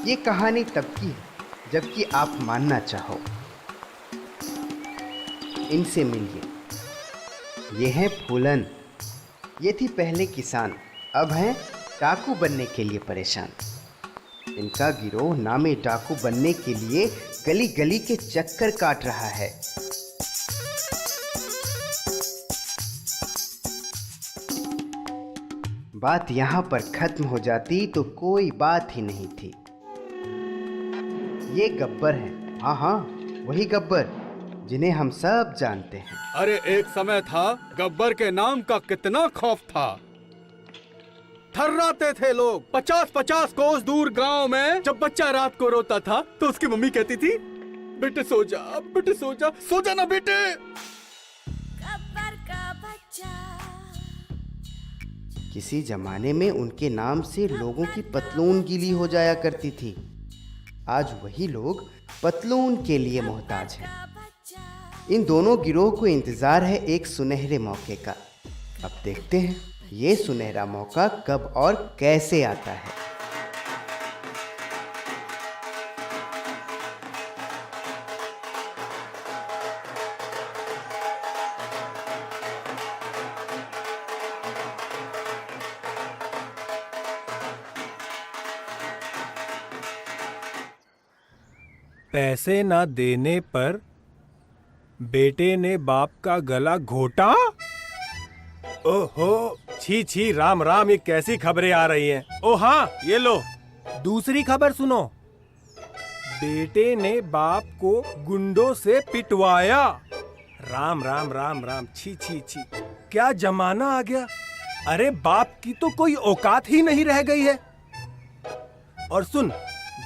ये कहानी तब की है जबकि आप मानना चाहो। इनसे मिलिए। ये हैं फूलन। ये थी पहले किसान, अब हैं डाकू बनने के लिए परेशान। इनका गिरोह नामे डाकू बनने के लिए गली गली के चक्कर काट रहा है। बात यहाँ पर खत्म हो जाती तो कोई बात ही नहीं थी। ये गब्बर है, हाँ हाँ वही गब्बर जिन्हें हम सब जानते हैं। अरे एक समय था, गब्बर के नाम का कितना खौफ था। थर्राते थे लोग 50-50 कोस दूर गांव में। जब बच्चा रात को रोता था तो उसकी मम्मी कहती थी, बेटे सो जा, बेटे सो जा, सो जा ना बेटे। गब्बर का बच्चा। किसी जमाने में उनके नाम से लोगों की पतलून गीली हो जाया करती थी। आज वही लोग पतलून के लिए मोहताज हैं। इन दोनों गिरोह को इंतजार है एक सुनहरे मौके का। अब देखते हैं ये सुनहरा मौका कब और कैसे आता है। पैसे ना देने पर बेटे ने बाप का गला घोटा। ओहो, छी छी, राम राम, ये कैसी खबरें आ रही हैं। ओ हाँ, ये लो दूसरी खबर सुनो। बेटे ने बाप को गुंडों से पिटवाया। राम राम राम राम, छी छी छी, क्या जमाना आ गया। अरे बाप की तो कोई औकात ही नहीं रह गई है। और सुन,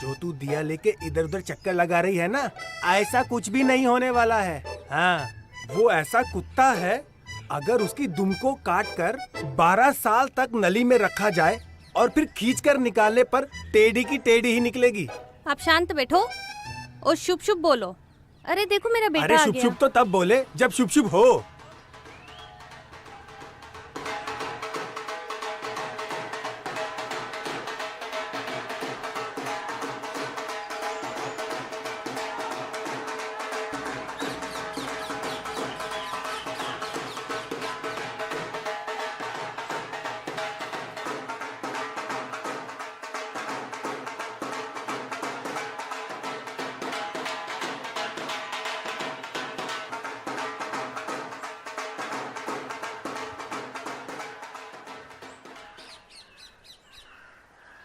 जो तू दिया लेके इधर उधर चक्कर लगा रही है ना, ऐसा कुछ भी नहीं होने वाला है। हाँ, वो ऐसा कुत्ता है, अगर उसकी दुम को काट कर 12 साल तक नली में रखा जाए और फिर खींच कर निकालने पर टेढ़ी की टेढ़ी ही निकलेगी। आप शांत बैठो और शुभ शुभ बोलो। अरे देखो मेरा बेटा अरे आ शुभ गया। शुभ तो तब बोले जब शुभ शुभ हो।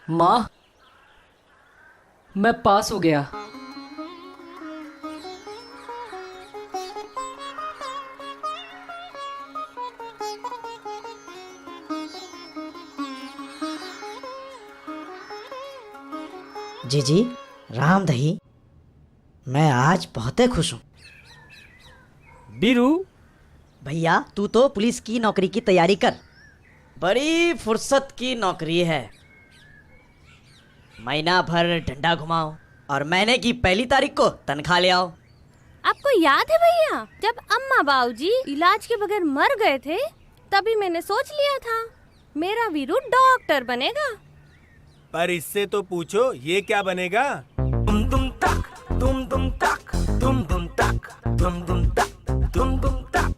माँ, मैं पास हो गया। जीजी, राम दही, मैं आज बहुत खुश हूँ। बीरू भैया, तू तो पुलिस की नौकरी की तैयारी कर। बड़ी फुर्सत की नौकरी है। महीना भर डंडा घुमाओ और महीने की पहली तारीख को तनख्वाह ले आओ। आपको याद है भैया, जब अम्मा बाबूजी इलाज के बगैर मर गए थे, तभी मैंने सोच लिया था मेरा वीरू डॉक्टर बनेगा। पर इससे तो पूछो ये क्या बनेगा। दुम दुम तक, दुम दुम तक, दुम दुम तक, दुम दुम तक, दुम दुम तक।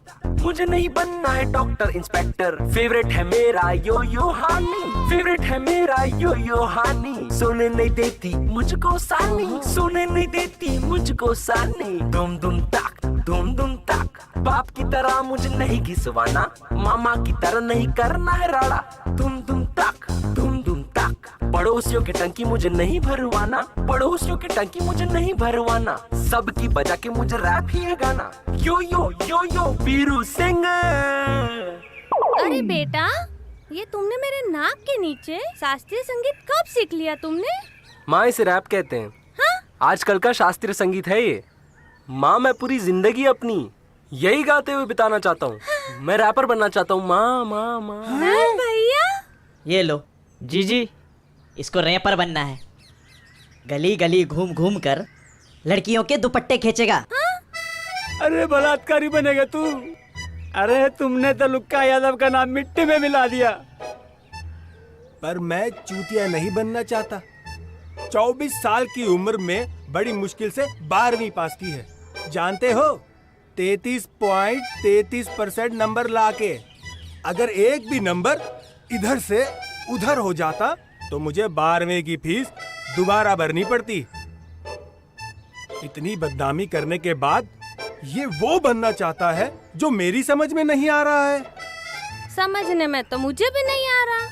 मुझे नहीं बनना है डॉक्टर इंस्पेक्टर। फेवरेट है मेरा यो यो हानी, फेवरेट है मेरा यो यो हानी। सोने नहीं देती मुझको सानी, सोने नहीं देती मुझको सानी। दुम दुम तक, दुम दुम तक। बाप की तरह मुझे नहीं घिसवाना, मामा की तरह नहीं करना है राड़ा। दुम दुम तक, दुम दुम तक। पड़ोसियों की टंकी मुझे नहीं भरवाना, पड़ोसियों की टंकी मुझे नहीं भरवाना। सबकी बजा के मुझे रैप ही है गाना। यो यो यो यो बीरू सिंह। अरे बेटा, ये तुमने मेरे नाक के नीचे शास्त्रीय संगीत कब सीख लिया तुमने? माँ, इसे रैप कहते हैं। हाँ? आजकल का शास्त्रीय संगीत है ये। माँ, मैं पूरी जिंदगी अपनी यही गाते हुए बिताना चाहता हूँ। हाँ? मैं रैपर बनना चाहता हूँ। माँ माँ माँ। भैया, ये लो जी, इसको रैपर बनना है। गली गली घूम घूम कर लड़कियों के दुपट्टे खींचेगा। अरे बलात्कारी बनेगा तू। अरे तुमने तो लुक्का यादव का नाम मिट्टी में मिला दिया। पर मैं चूतिया नहीं बनना चाहता। 24 साल की उम्र में बड़ी मुश्किल से 12वीं पास की है। जानते हो 33.33% नंबर लाके अगर एक भी नंबर इधर से उधर हो जाता तो मुझे 12वीं की फीस दोबारा भरनी पड़ती। इतनी बदनामी करने के बाद ये वो बनना चाहता है जो मेरी समझ में नहीं आ रहा है। समझने में तो मुझे भी नहीं आ रहा,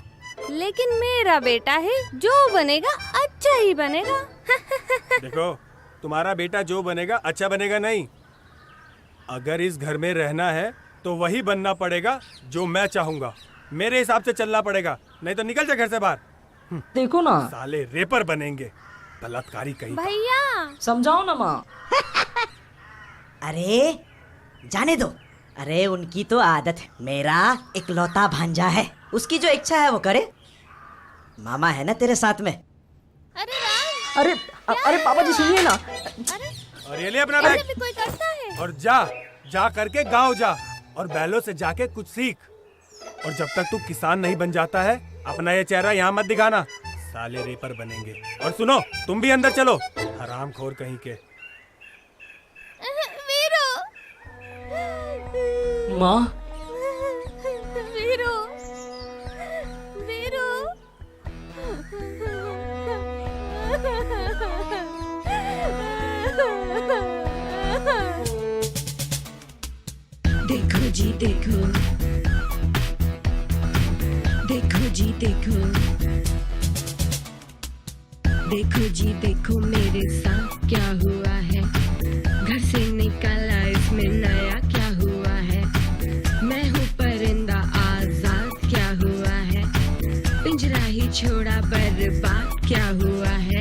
लेकिन मेरा बेटा है, जो बनेगा अच्छा ही बनेगा। देखो, तुम्हारा बेटा जो बनेगा अच्छा बनेगा नहीं। अगर इस घर में रहना है तो वही बनना पड़ेगा जो मैं चाहूंगा। मेरे हिसाब से चलना पड़ेगा, नहीं तो निकल जा घर से बाहर। देखो ना, साले रेपर बनेंगे, बलात्कारी कहीं। भैया समझाओ ना माँ। अरे जाने दो, अरे उनकी तो आदत है। मेरा इकलौता भांजा है, उसकी जो इच्छा है वो करे। मामा है ना तेरे साथ में। अरे राम, अरे अरे पापा जी सुनिए ना। अरे और ये ले अपना ऐसे बैग भी कोई करता है? और जा करके गांव जा और बैलों से जाके कुछ सीख। और जब तक तू किसान नहीं बन जाता है अपना ये चेहरा यहाँ मत दिखाना, साले रेपर बनेंगे। और सुनो, तुम भी अंदर चलो, हरामखोर कहीं के। वीरू, माँ, वीरू, वीरू। देखो जी देखो, देखो जी देखो, देखो जी देखो मेरे साथ क्या हुआ है। घर से निकाला इसमें नया क्या हुआ है। मैं हूँ परिंदा आजाद क्या हुआ है। पिंजरा ही छोड़ा बर्बाद क्या हुआ है।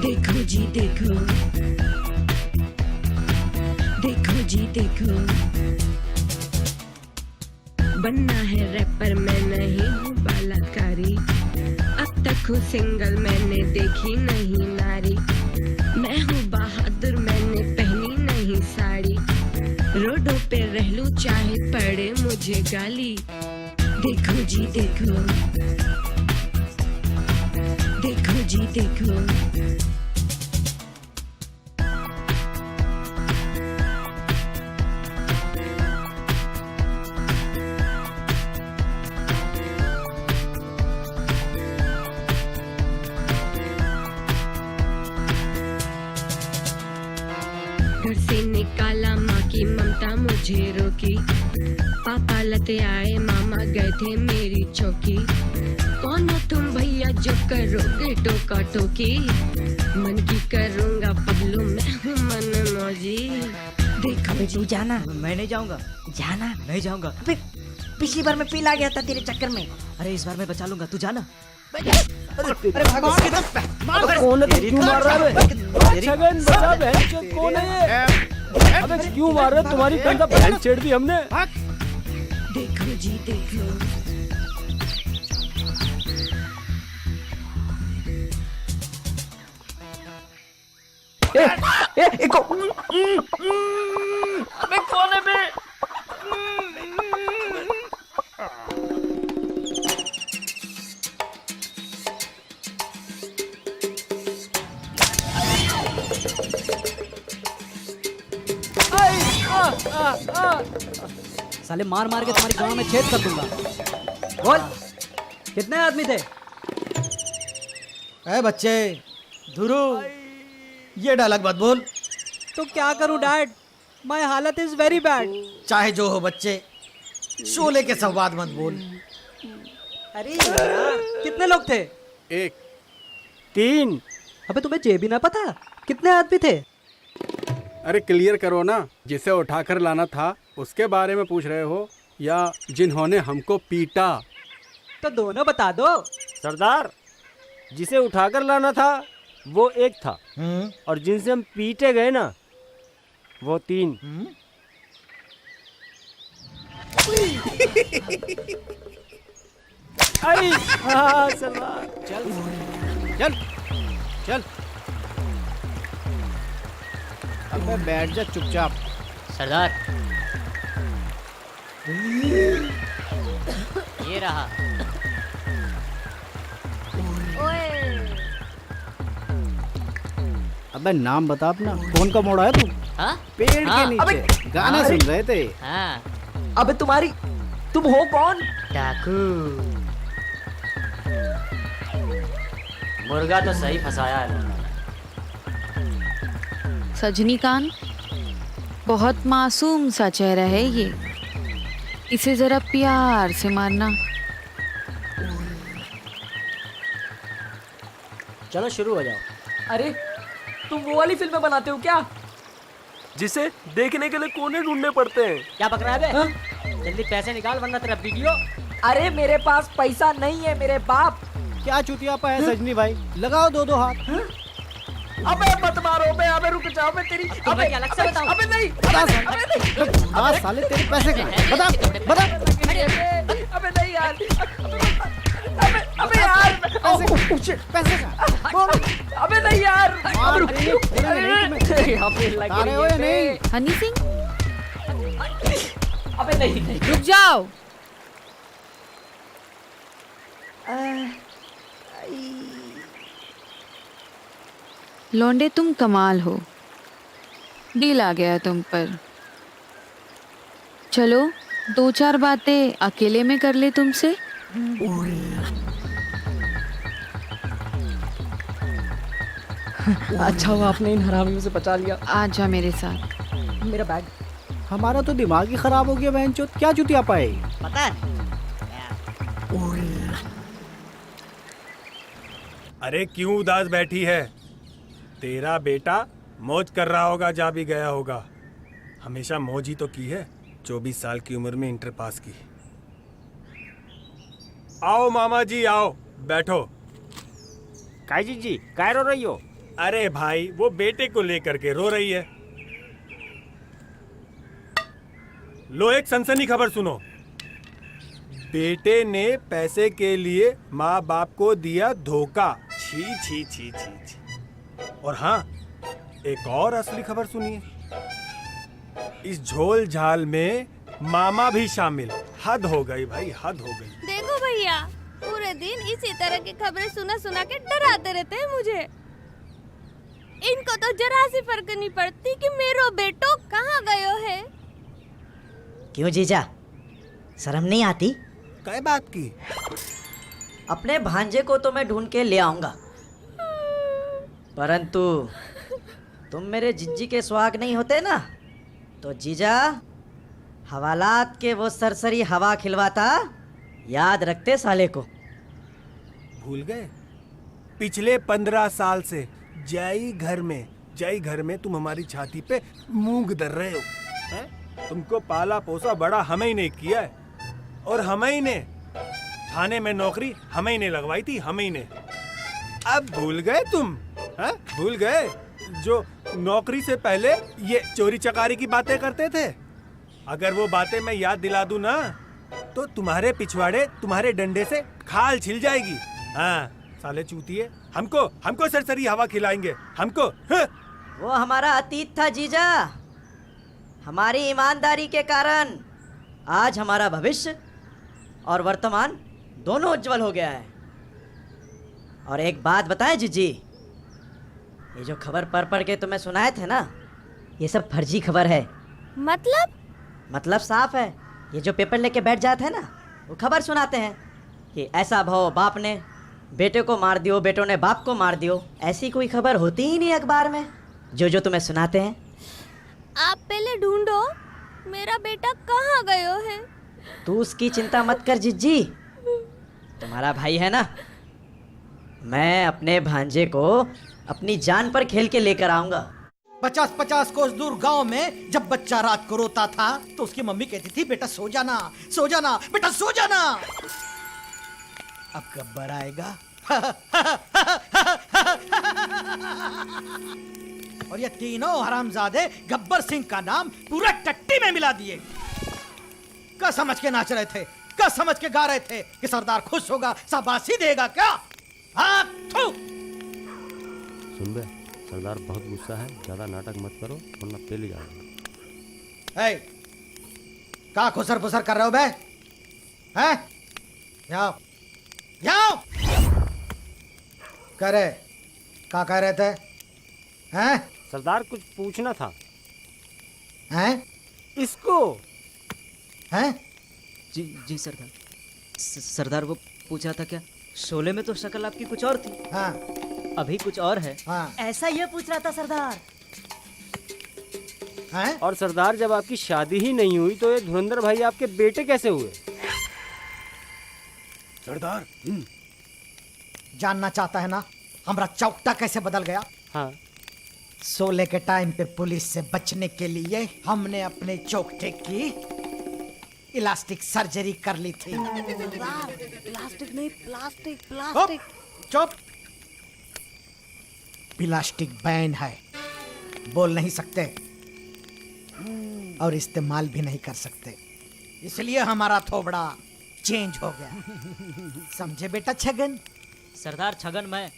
देखो जी देखो, देखो जी देखो, बनना है रैपर मैं नहीं हूँ बलात्कारी। अब तक हूँ सिंगल मैंने देखी नहीं नारी। मैं हूँ बहादुर मैंने पहनी नहीं साड़ी। रोडों पे रह लूं चाहे पड़े मुझे गाली। देखो जी देखो, देखो जी देखो, घर से निकाला माँ की ममता मुझे रोकी। पापा लते आए मामा गए थे मेरी चौकी। कौन हो तुम भैया जो करोगे टोका टोकी। मन की करूँगा पगलू मैं हूँ मन मौजी। देखो तू जाना, मैं नहीं जाऊंगा। जाना, नहीं जाऊंगा। पिछली बार मैं पीला गया था तेरे चक्कर में। अरे इस बार मैं बचा लूंगा, तू जाना। अरे भागो, कौन है? क्यों मार रहा है? छगन बचा, बहन कौन है ये? अबे क्यों मार रहा है? तुम्हारी कंधा बहन छेड़ दी हमने। देखो जी देखो, अबे कौन है बे? साले मार मार के तुम्हारी गांव में छेद कर दूंगा। बोल, कितने आदमी थे? अरे बच्चे, धुरु, ये डायलॉग मत बोल। तो क्या करूं डैड? माय हालत इज वेरी बैड। चाहे जो हो बच्चे, शोले के संवाद मत बोल। अरे यार, कितने लोग थे? 1 3। अबे तुम्हें ये भी ना पता कितने आदमी थे? अरे क्लियर करो ना, जिसे उठाकर लाना था उसके बारे में पूछ रहे हो या जिन्होंने हमको पीटा? तो दोनों बता दो। सरदार, जिसे उठाकर लाना था वो एक था और जिनसे हम पीटे गए ना वो 3। अरे हाँ सरदार। चल चल चल, अबे बैठ जा चुपचाप। सरदार, ये रहा। ओए, अबे नाम बता अपना, कौन का मोड़ा है तू? हाँ? पेड़ हाँ, के नीचे गाना सुन रहे थे। हाँ। अबे तुम हो कौन? डाकू। मुर्गा तो सही फंसाया है। सजनीकांत, बहुत मासूम सा चेहरा है ये, इसे जरा प्यार से मारना। चलो शुरू हो जाओ। अरे तुम वो वाली फिल्में बनाते हो क्या, जिसे देखने के लिए कोने ढूंढने पड़ते हैं? क्या पक रहा है बे? जल्दी पैसे निकाल वरना तेरा वीडियो। अरे मेरे पास पैसा नहीं है मेरे बाप। क्या चुतियापा है सजनी भाई, लगाओ दो हाथ। अबे मत मारो बे, अबे रुक जाओ बे तेरी। तुम्हें क्या लगता है बताओ? अबे नहीं, बता अबे नहीं, बता साले, तेरे पैसे कहाँ हैं? बता अबे नहीं यार, अबे यार, पैसे कहाँ? बोल। अबे नहीं यार, मार देंगे, छोड़ेंगे नहीं तुम्हें। अबे लग आ रहे हो या नहीं? हनी सिंह, अबे नहीं। रुक जाओ। लौंडे तुम कमाल हो, दिल आ गया तुम पर। चलो 2-4 बातें अकेले में कर ले तुमसे। अच्छा हुआ आपने इन हरामियों से बचा लिया। आजा मेरे साथ। मेरा बैग। हमारा तो दिमाग ही खराब हो गया बहनचोद, क्या चुतियापा है ये? पता है? अरे क्यों उदास बैठी है? तेरा बेटा मौज कर रहा होगा, जा भी गया होगा। हमेशा मौज ही तो की है, 24 साल की उम्र में इंटर पास की। आओ मामा जी आओ, बैठो। काजी जी काय रो रही हो? अरे भाई वो बेटे को लेकर के रो रही है। लो एक सनसनी खबर सुनो। बेटे ने पैसे के लिए माँ बाप को दिया धोखा। छी छी छी छी छी। और हाँ, एक और असली खबर सुनिए। इस झोल झाल में मामा भी शामिल। हद हो गई भाई, हद हो गई। देखो भैया, पूरे दिन इसी तरह की खबरें सुना सुना के डराते रहते हैं मुझे। इनको तो जरा सी फर्क नहीं पड़ती कि मेरो बेटो कहाँ गयो है। क्यों जीजा, शर्म नहीं आती? क्या बात की? अपने भांजे को तो मैं ढूंढ के ले आऊंगा, परंतु तुम मेरे जिज्जी के सुहाग नहीं होते ना, तो जीजा हवालात के वो सरसरी हवा खिलवाता याद रखते साले को। भूल गए? पिछले 15 साल से जय घर में तुम हमारी छाती पे मूंग दर रहे हो, हैं? तुमको पाला पोसा बड़ा हमें ही ने किया है, और हमें ही ने थाने में नौकरी हमें ही ने लगवाई थी, हमें ही ने। अब भूल गए तुम? हैं? भूल गए जो नौकरी से पहले ये चोरी चकारी की बातें करते थे? अगर वो बातें मैं याद दिला दूं ना, तो तुम्हारे पिछवाड़े तुम्हारे डंडे से खाल छिल जाएगी। हाँ साले चूतिए, हमको सरसरी हवा खिलाएंगे हमको। वो हमारा अतीत था जीजा। हमारी ईमानदारी के कारण आज हमारा भविष्य और वर्तमान दोनों उज्जवल हो गया है। और एक बात बताएं जीजी, ये जो खबर पढ़ के तुम्हें सुनाए थे ना, ये सब फर्जी खबर है। मतलब साफ है। ये जो पेपर लेके बैठ जाते हैं ना, वो खबर सुनाते हैं कि ऐसा भाव बाप ने बेटे को मार दियो, बेटों ने बाप को मार दियो। ऐसी कोई खबर होती ही नहीं अखबार में, जो तुम्हें सुनाते हैं। आप पहले ढूंढो मेरा बेटा कहाँ गयो है। तू उसकी चिंता मत कर जिज्जी, तुम्हारा भाई है ना। मैं अपने भांजे को अपनी जान पर खेल के लेकर आऊंगा। 50-50 कोस दूर गांव में जब बच्चा रात को रोता था तो उसकी मम्मी कहती थी, बेटा सो जाना, सो जाना, बेटा सो जाना। अब गब्बर आएगा और ये तीनों हरामजादे गब्बर सिंह का नाम पूरा टट्टी में मिला दिए। क्या समझ के नाच रहे थे, क्या समझ के गा रहे थे कि सरदार खुश होगा, शाबाशी देगा क्या? हाँ, सुन बे, सरदार बहुत गुस्सा है, ज्यादा नाटक मत करो वरना पेल ही जाओगे। क्या खुसर फुसर कर रहे हो बे? हैं? जाओ जाओ। करे क्या कह रहे थे? हैं? सरदार कुछ पूछना था। हैं? इसको हैं? जी सरदार। सरदार वो पूछ रहा था क्या शोले में तो शक्ल आपकी कुछ और थी, हाँ अभी कुछ और है। हाँ। ऐसा ये पूछ रहा था सरदार। हैं? और सरदार, जब आपकी शादी ही नहीं हुई तो ये धुरंधर भाई आपके बेटे कैसे हुए? सरदार, जानना चाहता है ना हमारा चौकटा कैसे बदल गया? हाँ। सोले के टाइम पे पुलिस से बचने के लिए हमने अपने चौकटे की इलास्टिक सर्जरी कर ली थी। प्लास्टिक नहीं, प्लास्टिक प्लास्टिक। चुप। प्लास्टिक बैन है, बोल नहीं सकते और इस्तेमाल भी नहीं कर सकते, इसलिए हमारा थोबड़ा चेंज हो गया। समझे बेटा छगन? सरदार छगन मैं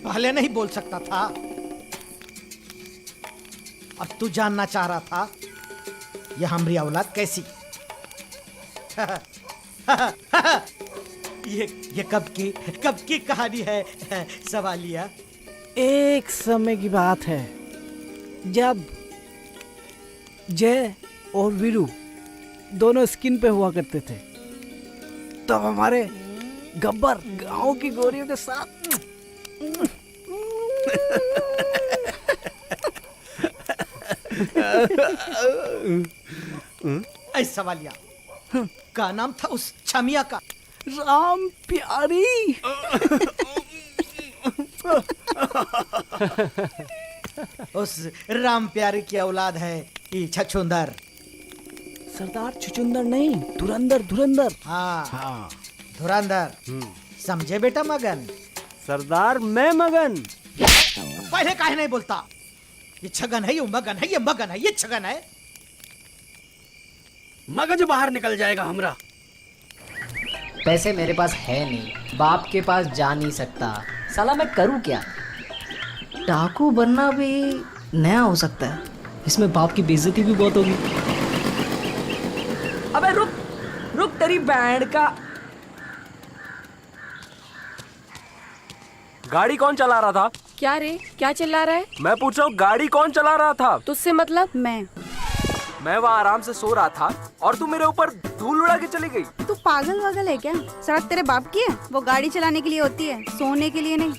पहले नहीं बोल सकता था, अब तू जानना चाह रहा था यह हमारी औलाद कैसी। ये कब की कहानी है सवालिया? एक समय की बात है जब जय और वीरू दोनों स्किन पे हुआ करते थे, तब हमारे गब्बर गांव की गोरियों के साथ ऐसा वालिया का नाम था उस छमिया का? राम प्यारी। उस राम प्यारी की औलाद है ये छछुंदर। सरदार छुचुंदर नहीं, धुरंधर धुरंधर। हाँ धुरंधर। समझे बेटा मगन? सरदार मैं मगन। पहले काहे नहीं बोलता? ये छगन है, ये मगन है, ये मगन है, ये छगन है। मगज बाहर निकल जाएगा हमरा। पैसे मेरे पास है नहीं, बाप के पास जा नहीं सकता, साला मैं करूं क्या? डाकू बनना भी नया हो सकता है, इसमें बाप की बेइज्जती भी बहुत होगी। अबे रुक रुक, तेरी बैंड का। गाड़ी कौन चला रहा था? क्या रे, क्या चिल्ला रहा है? मैं पूछ रहा हूँ गाड़ी कौन चला रहा था? तुझसे मतलब? मैं वहाँ आराम से सो रहा था और तू मेरे ऊपर धूल उड़ा के चली गई। तू पागल वागल है क्या? सड़क तेरे बाप की है, वो गाड़ी चलाने के लिए होती है, सोने के लिए नहीं।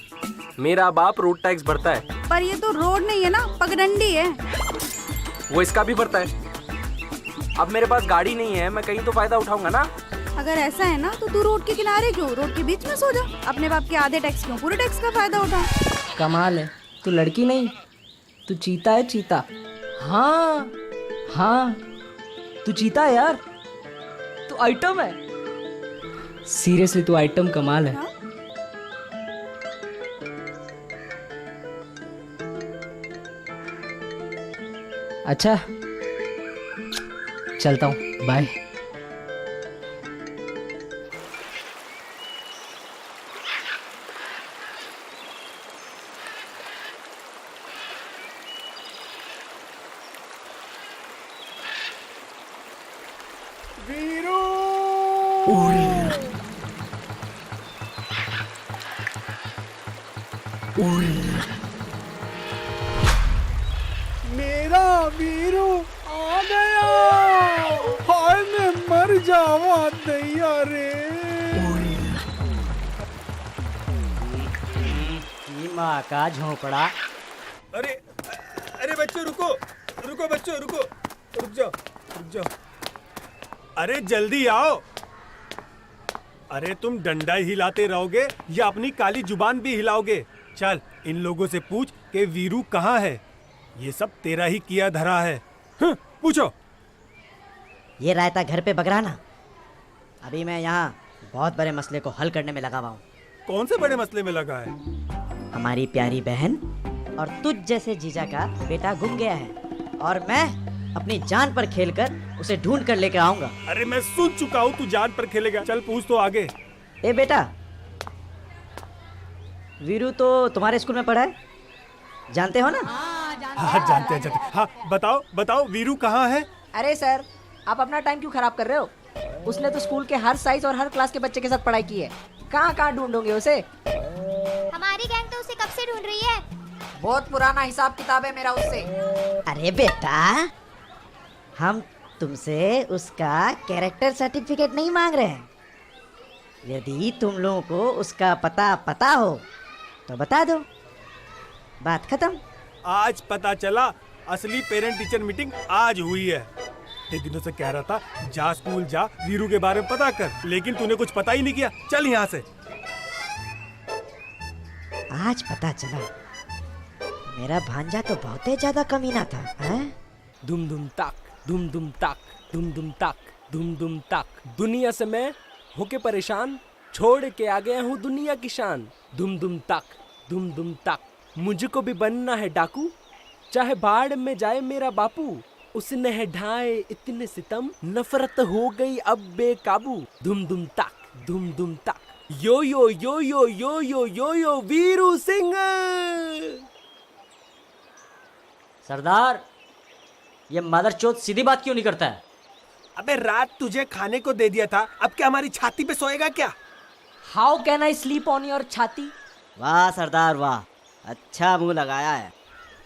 मेरा बाप रोड टैक्स भरता है। पर ये तो रोड नहीं है ना, पगडंडी है। वो इसका भी भरता है। अब मेरे पास गाड़ी नहीं है, मैं कहीं तो फायदा उठाऊंगा ना। अगर ऐसा है ना तो तू रोड के किनारे क्यों, रोड के बीच में सो जा। अपने बाप के आधे टैक्स क्यों, पूरे टैक्स का फायदा उठा। कमाल है, तू लड़की नहीं, तू चीता है, चीता। हाँ हाँ, तू चीता है यार, तू आइटम है। सीरियसली तू आइटम कमाल है। अच्छा चलता हूँ, बाय। मेरा वीरू आ गया। हाय मैं मर जावा दैया रे। माँ का झोपड़ा। अरे अरे बच्चों रुको रुको, बच्चों रुको, रुक जाओ रुक जाओ। अरे जल्दी आओ। अरे तुम डंडा ही हिलाते रहोगे या अपनी काली जुबान भी हिलाओगे? चल इन लोगों से पूछ कि वीरू कहाँ है। ये सब तेरा ही किया धरा है। पूछो। ये रायता घर पे बगराना। अभी मैं यहाँ बहुत बड़े मसले को हल करने में लगा हुआ हूँ। कौन से बड़े मसले में लगा है? हमारी प्यारी बहन और तुझ जैसे जीजा का बेटा गुम गया है और मैं अपनी जान पर खेलकर उसे ढूंढ कर लेकर आऊंगा। अरे मैं सुन चुका हूँ तू जान पर खेलेगा। चल पूछ तो आगे। ए बेटा, वीरू तो तुम्हारे स्कूल में पढ़ा है, जानते हो ना? हाँ जानते हैं। हाँ बताओ बताओ, वीरू कहाँ है? अरे सर, आप अपना टाइम क्यों खराब कर रहे हो? उसने तो स्कूल के हर साइज और हर क्लास के बच्चे के साथ पढ़ाई की है, कहाँ कहाँ ढूंढोगे उसे? हमारी गैंग तो उसे कब से ढूंढ रही है। बहुत पुराना हिसाब किताब है मेरा उससे। अरे बेटा, हम तुमसे उसका कैरेक्टर सर्टिफिकेट नहीं मांग रहे हैं। यदि तुम लोगों को उसका पता हो तो बता दो, बात खत्म। आज पता चला असली पेरेंट टीचर मीटिंग आज हुई है। इतने दिनों से कह रहा था जा स्कूल जा, वीरू के बारे में पता कर, लेकिन तूने कुछ पता ही नहीं किया। चल यहाँ से। आज पता चला मेरा भांजा तो बहुत ही ज्यादा कमीना था। दुम दुम ताक, दुम दुम ताक, दुम दुम ताक, दुम दुम ताक। दुनिया से मैं होके परेशान, छोड़ के आ गया हूँ दुनिया की शान। दुम दुम ताक, दुम दुम ताक। मुझको भी बनना है डाकू, चाहे बाढ़ में जाए मेरा बापू। उसने है ढाए इतने सितम, नफरत हो गई अब बेकाबू। दुम दुम ताक, दुम दुम ताक। यो यो यो यो यो यो यो यो वीरू सिंह। सरदार, ये मदरचोद सीधी बात क्यों नहीं करता है? अबे रात तुझे खाने को दे दिया था, अब क्या हमारी छाती पे सोएगा क्या? How can I sleep on your छाती? वाह सरदार वाह, अच्छा मुंह लगाया है।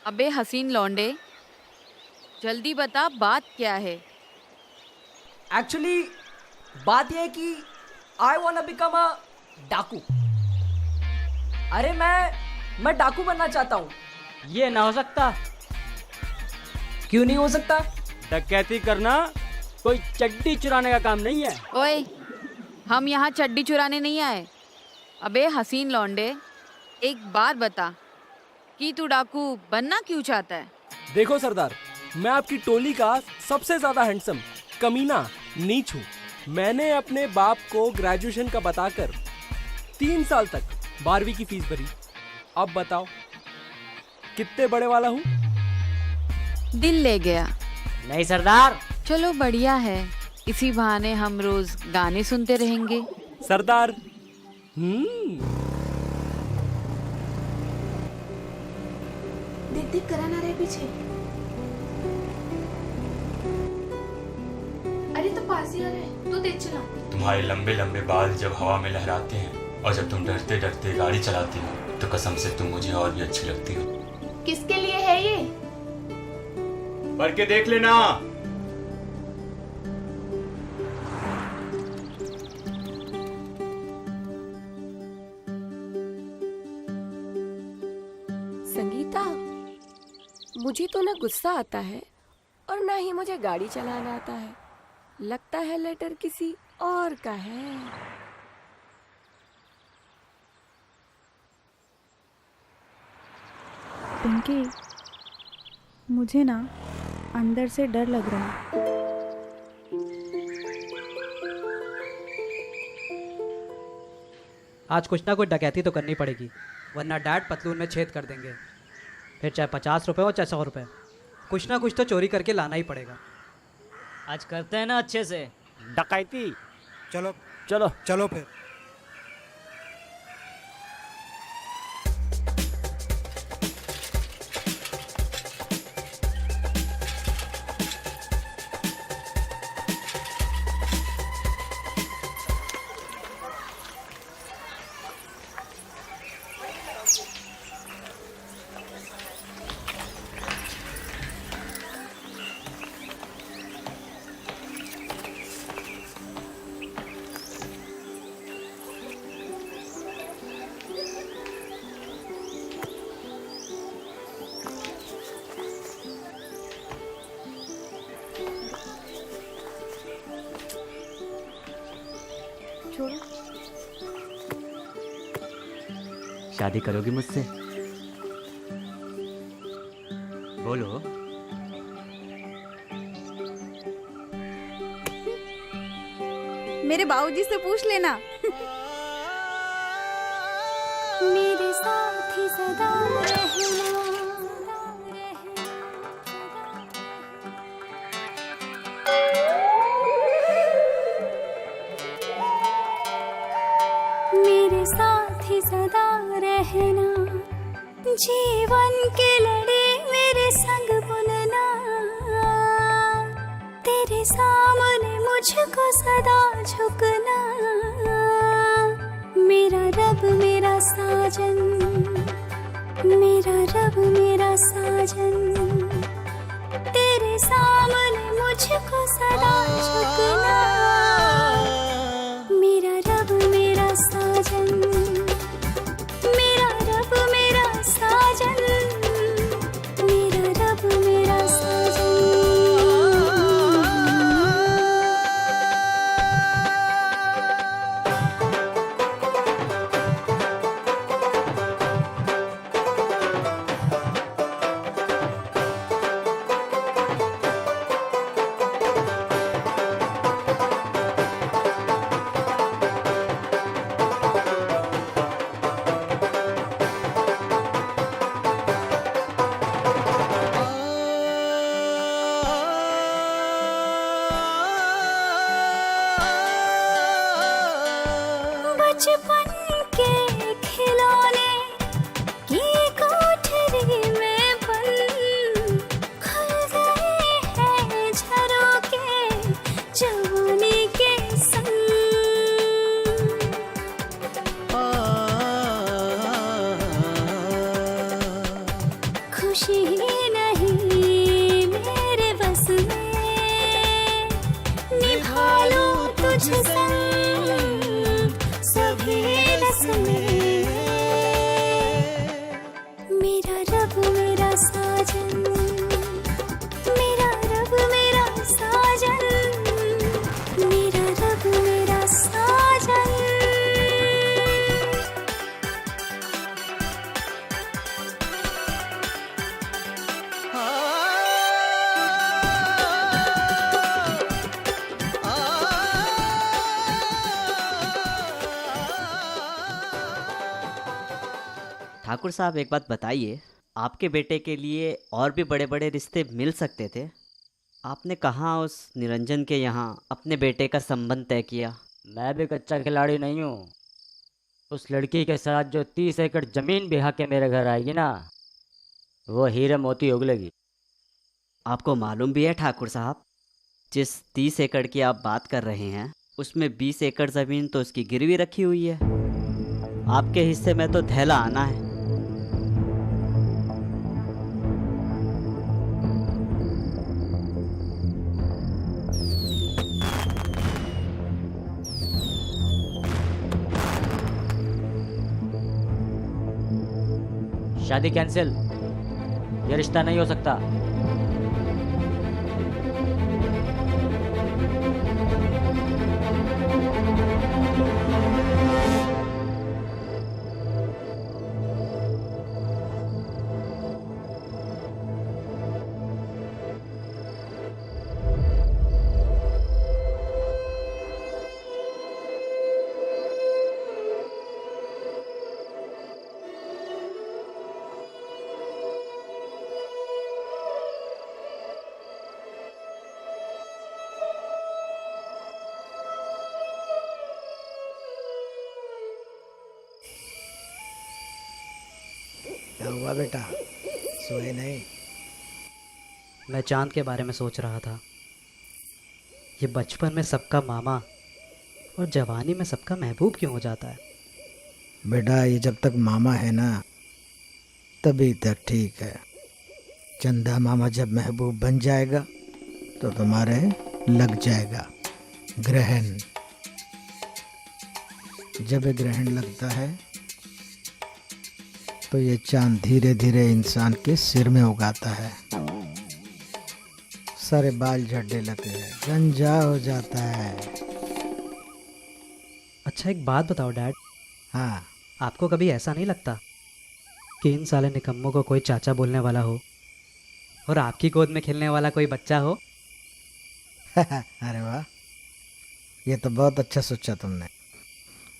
अबे हसीन लौंडे, जल्दी बता बात क्या है? एक्चुअली बात यह है कि I want to become a डाकू। अरे मैं डाकू बनना चाहता हूँ। ये ना हो सकता? क्यों नहीं हो सकता? डकैती करना कोई चड्डी चुराने का काम नहीं है। ओए, हम यहाँ चड्डी चुराने नहीं आए। अबे हसीन लौंडे, एक बात बता कि तू डाकू बनना क्यों चाहता है? देखो सरदार, मैं आपकी टोली का सबसे ज्यादा हैंडसम, कमीना नीच हूँ। मैंने अपने बाप को ग्रेजुएशन का बताकर 3 साल तक 12वीं की फीस भरी। अब बताओ कितने बड़े वाला हूँ? दिल ले गया। नहीं सरदार। चलो बढ़िया है, इसी बहाने हम रोज गाने सुनते रहेंगे। सरदार। देख देख करा ना रहे पीछे। अरे तो पास ही आ रहे हैं, तो तेज चला। तुम्हारे लंबे लंबे बाल जब हवा में लहराते हैं और जब तुम डरते डरते गाड़ी चलाती हो तो कसम से तुम मुझे और भी अच्छी लगती हो। किसके लिए है ये? पढ़ के देख लेना। संगीता, मुझे तो ना गुस्सा आता है और ना ही मुझे गाड़ी चलाना आता है। लगता है लेटर किसी और का है। पिंकी, मुझे ना अंदर से डर लग रहा है। आज कुछ ना कुछ डकैती तो करनी पड़ेगी, वरना डैड पतलून में छेद कर देंगे। फिर चाहे 50 रुपए हो चाहे 100 रुपए, कुछ ना कुछ तो चोरी करके लाना ही पड़ेगा। आज करते हैं ना अच्छे से डकैती। चलो चलो चलो फिर। शादी करोगी मुझसे? बोलो। मेरे बाबूजी से पूछ लेना। मेरे साथ ही सदा रहना। मेरे साथ ही सदा रहना, जीवन के लड़े मेरे संग बुनना, तेरे सामने मुझको सदा झुकना, मेरा रब मेरा साथ साजन, मेरा रब मेरा साजन, तेरे सामने मुझको सदा झुकना, मेरा रब मेरा साजन, मेरा रब मेरा साजन, मेरा रब मेरा साजन। बचपन के खिलौने की कोठरी में बंद, खुल गए हैं झरोखे जवानी के संग। खुशी नहीं मेरे बस में, निभा लो तुझ संग सभी रस्में, मेरा रब मेरा साजन, मेरा रब मेरा साजन, मेरा रब मेरा साजन। ठाकुर साहब एक बात बताइए, आपके बेटे के लिए और भी बड़े बड़े रिश्ते मिल सकते थे। आपने कहाँ उस निरंजन के यहाँ अपने बेटे का संबंध तय किया? मैं भी कच्चा खिलाड़ी नहीं हूँ। उस लड़की के साथ जो 30 एकड़ जमीन बिहा के मेरे घर आएगी ना, वो हीरे मोती उगलेगी। आपको मालूम भी है ठाकुर साहब, जिस 30 एकड़ की आप बात कर रहे हैं उसमें 20 एकड़ ज़मीन तो उसकी गिरवी रखी हुई है। आपके हिस्से में तो धैला आना है। शादी कैंसिल, ये रिश्ता नहीं हो सकता। क्या हुआ बेटा, सोए नहीं? मैं चांद के बारे में सोच रहा था। ये बचपन में सबका मामा और जवानी में सबका महबूब क्यों हो जाता है? बेटा ये जब तक मामा है ना तभी तक ठीक है। चंदा मामा जब महबूब बन जाएगा तो तुम्हारे लग जाएगा ग्रहण। जब ये ग्रहण लगता है तो ये चांद धीरे धीरे इंसान के सिर में उगाता है। सारे बाल झड़ने लगते हैं, गंजा हो जाता है। अच्छा एक बात बताओ डैड। हाँ। आपको कभी ऐसा नहीं लगता कि इन साले निकम्मों को कोई चाचा बोलने वाला हो और आपकी गोद में खेलने वाला कोई बच्चा हो? अरे वाह, ये तो बहुत अच्छा सोचा तुमने।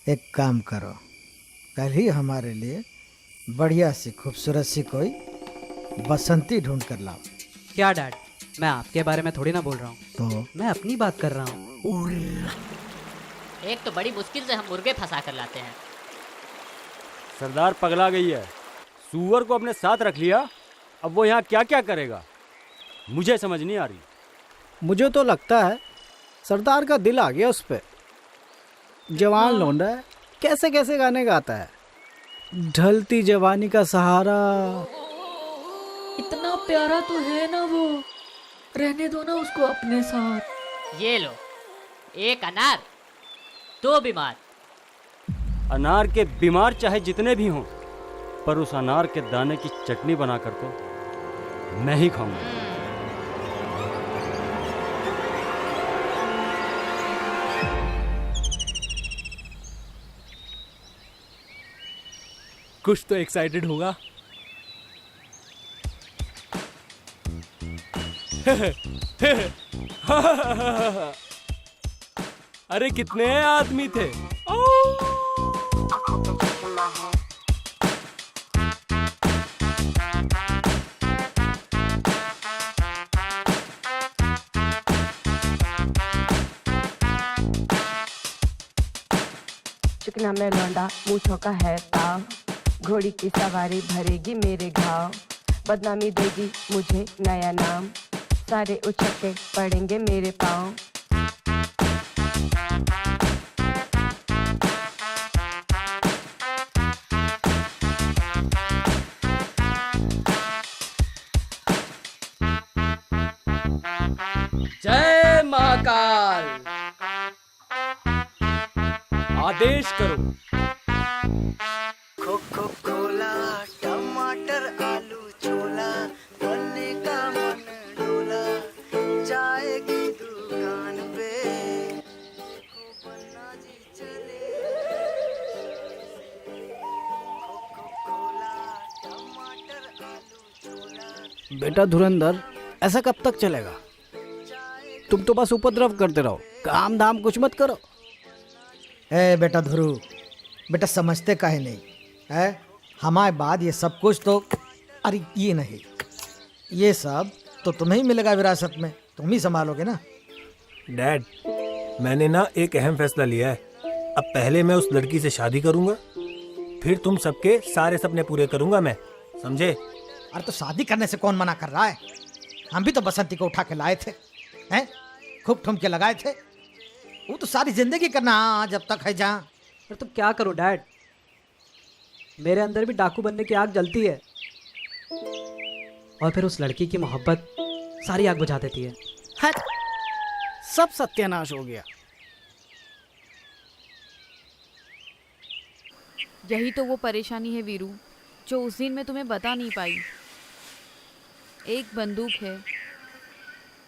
एक काम करो, कल ही हमारे लिए बढ़िया सी खूबसूरत सी कोई बसंती ढूंढ कर लाओ। क्या डैड, मैं आपके बारे में थोड़ी ना बोल रहा हूँ, तो मैं अपनी बात कर रहा हूँ। एक तो बड़ी मुश्किल से हम मुर्गे फंसा कर लाते हैं। सरदार पगला गई है, सूअर को अपने साथ रख लिया, अब वो यहाँ क्या क्या करेगा मुझे समझ नहीं आ रही। मुझे तो लगता है सरदार का दिल आ गया उस पे। जवान लौंडा है, कैसे कैसे गाने गाता है। ढलती जवानी का सहारा। इतना प्यारा तो है ना वो, रहने दो ना उसको अपने साथ। ये लो, एक अनार, 2 बीमार। अनार के बीमार चाहे जितने भी हों, पर उस अनार के दाने की चटनी बनाकर तो मैं ही खाऊंगा। कुछ तो एक्साइटेड होगा। अरे कितने आदमी थे। चिकना में लौंडा मूछों का है ताव, घोड़ी की सवारी भरेगी मेरे घाव, बदनामी देगी मुझे नया नाम, सारे उछक्के पड़ेंगे मेरे पाँव। जय महाकाल। आदेश करो। कोला टमाटर आलू छोला, बनने का मन डोला, चाय की दुकान पे बन्ना जी चले। कोला टमाटर आलू छोला। बेटा धुरंधर, ऐसा कब तक चलेगा? तुम तो बस उपद्रव करते रहो, काम धाम कुछ मत करो। ए बेटा ध्रुव, बेटा समझते काहे नहीं है? हमारे बाद ये सब कुछ तो, अरे ये नहीं, ये सब तो तुम्हें ही मिलेगा विरासत में, तुम ही संभालोगे ना। डैड, मैंने ना एक अहम फैसला लिया है। अब पहले मैं उस लड़की से शादी करूंगा, फिर तुम सबके सारे सपने पूरे करूंगा मैं, समझे? अरे तो शादी करने से कौन मना कर रहा है? हम भी तो बसंती को उठा के लाए थे, हैं? खूब ठुमके लगाए थे। वो तो सारी जिंदगी करना जब तक है जहाँ। पर तुम क्या करो डैड, मेरे अंदर भी डाकू बनने की आग जलती है, और फिर उस लड़की की मोहब्बत सारी आग बुझा देती है। हट, सब सत्यानाश हो गया। यही तो वो परेशानी है वीरू, जो उस दिन मैं तुम्हें बता नहीं पाई। एक बंदूक है,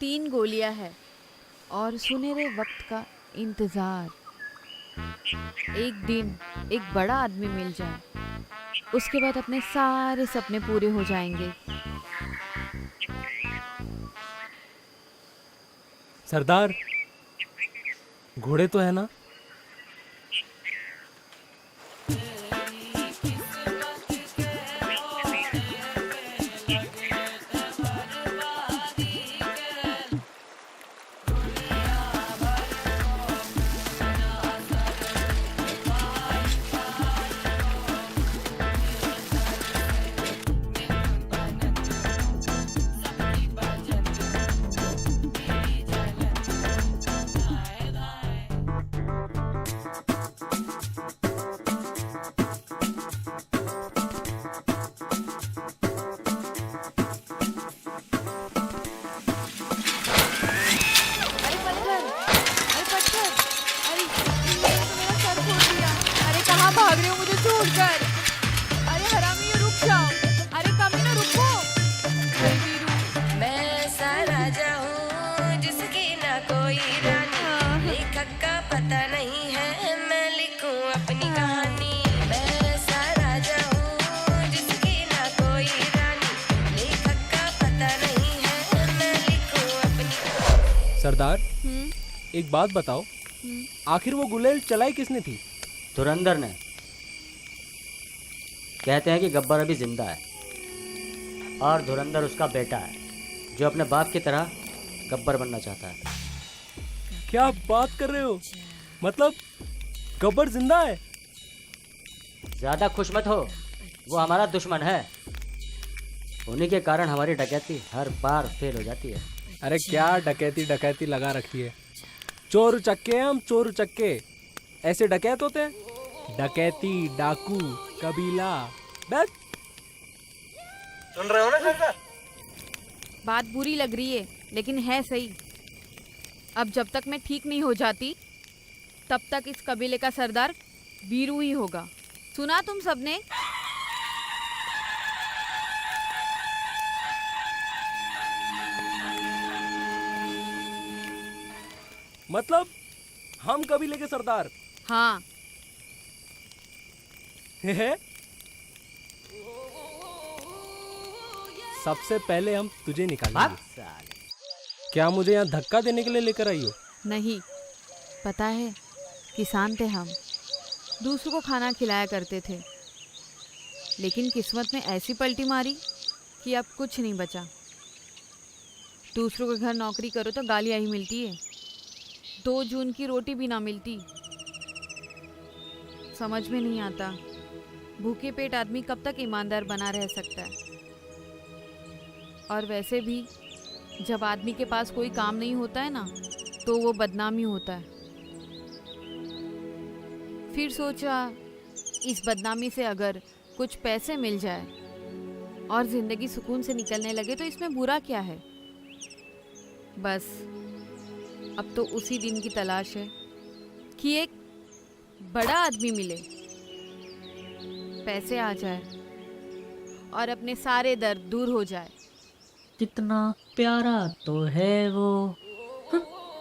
3 गोलियां है और सुनहरे वक्त का इंतजार। एक दिन एक बड़ा आदमी मिल जाए, उसके बाद अपने सारे सपने पूरे हो जाएंगे। सरदार, घोड़े तो है ना? भाग रहे हो मुझे छोड़कर? अरे हरामी, ये रुक जाओ। अरे कमीना, रुको। मैं ऐसा राजा हूँ जिसकी ना कोई रानी, लेखक का पता नहीं है, मैं लिखूं अपनी कहानी। मैं ऐसा राजा हूँ जिसकी ना कोई रानी, लेखक का पता नहीं है, मैं लिखूं अपनी। सरदार, एक बात बताओ, आखिर वो गुलेल चलाई किसने थी? धुरंधर ने। कहते हैं कि गब्बर अभी जिंदा है, और धुरंधर उसका बेटा है, जो अपने बाप की तरह गब्बर बनना चाहता है। क्या बात कर रहे हो? मतलब गब्बर जिंदा है? ज्यादा खुश मत हो, वो हमारा दुश्मन है। उन्हीं के कारण हमारी डकैती हर बार फेल हो जाती है। अरे क्या डकैती डकैती लगा रखी है? चोर उचक्के हैं हम, चोर उचक्के। ऐसे डकैत होते हैं? डकैती, डाकू कबीला। बस सुन रहे हो ना सरदार? बात बुरी लग रही है लेकिन है सही। अब जब तक मैं ठीक नहीं हो जाती तब तक इस कबीले का सरदार वीरू ही होगा। सुना तुम सबने? मतलब हम कबीले के सरदार? हाँ। सबसे पहले हम तुझे निकालेंगे। क्या मुझे यहाँ धक्का देने के लिए लेकर आई हो? नहीं, पता है किसान थे हम, दूसरों को खाना खिलाया करते थे, लेकिन किस्मत ने ऐसी पलटी मारी कि अब कुछ नहीं बचा। दूसरों के घर नौकरी करो तो गालियाँ ही मिलती है, 2 जून की रोटी भी ना मिलती। समझ में नहीं आता भूखे पेट आदमी कब तक ईमानदार बना रह सकता है। और वैसे भी जब आदमी के पास कोई काम नहीं होता है ना तो वो बदनामी होता है। फिर सोचा इस बदनामी से अगर कुछ पैसे मिल जाए और जिंदगी सुकून से निकलने लगे तो इसमें बुरा क्या है। बस अब तो उसी दिन की तलाश है कि एक बड़ा आदमी मिले, पैसे आ जाए और अपने सारे दर्द दूर हो जाए। कितना प्यारा तो है वो,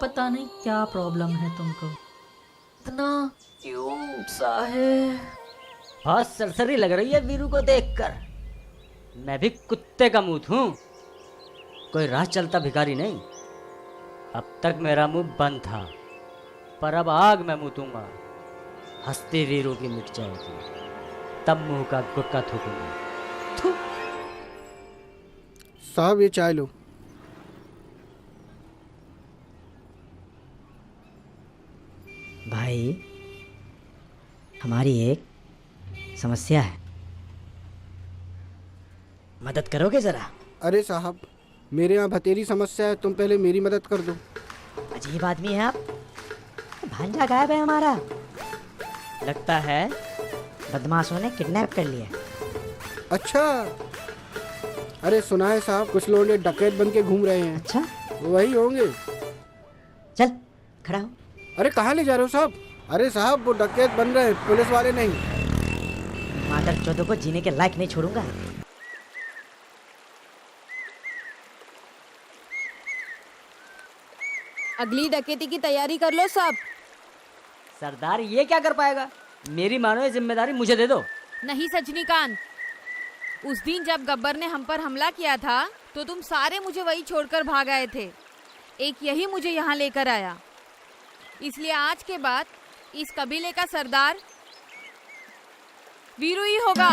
पता नहीं क्या प्रॉब्लम है तुमको, इतना क्यूट सा है। बहुत सरसरी लग रही है वीरू को देखकर। मैं भी कुत्ते का मुंह हूँ, कोई राह चलता भिखारी नहीं। अब तक मेरा मुंह बंद था, पर अब आग मैं मुतूंगा। हंसती वीरू की मिट जाएगी, तब मुंह का गुटका थूकूंगा। साहब ये चाय लो। भाई हमारी एक समस्या है, मदद करोगे जरा? अरे साहब मेरे यहाँ भतेरी समस्या है, तुम पहले मेरी मदद कर दो। अजीब आदमी है आप। भांजा गायब है हमारा, लगता है बदमाशों ने किडनैप कर लिया। अच्छा, अरे सुना है साहब कुछ लोग डकैत बन के घूम रहे हैं। अच्छा, वही होंगे। चल खड़ा हो। अरे कहाँ ले जा रहे हो साहब? अरे साहब वो डकैत बन रहे हैं, पुलिस वाले नहीं। मादर चौदह को जीने के लायक नहीं छोड़ूंगा। अगली डकैती की तैयारी कर लो सब। सरदार ये क्या कर पाएगा? मेरी मानो ये जिम्मेदारी मुझे दे दो। नहीं सजनीकांत, उस दिन जब गब्बर ने हम पर हमला किया था तो तुम सारे मुझे वही छोड़कर भाग आए थे। एक यही मुझे यहाँ लेकर आया, इसलिए आज के बाद इस कबीले का सरदार वीरू ही होगा।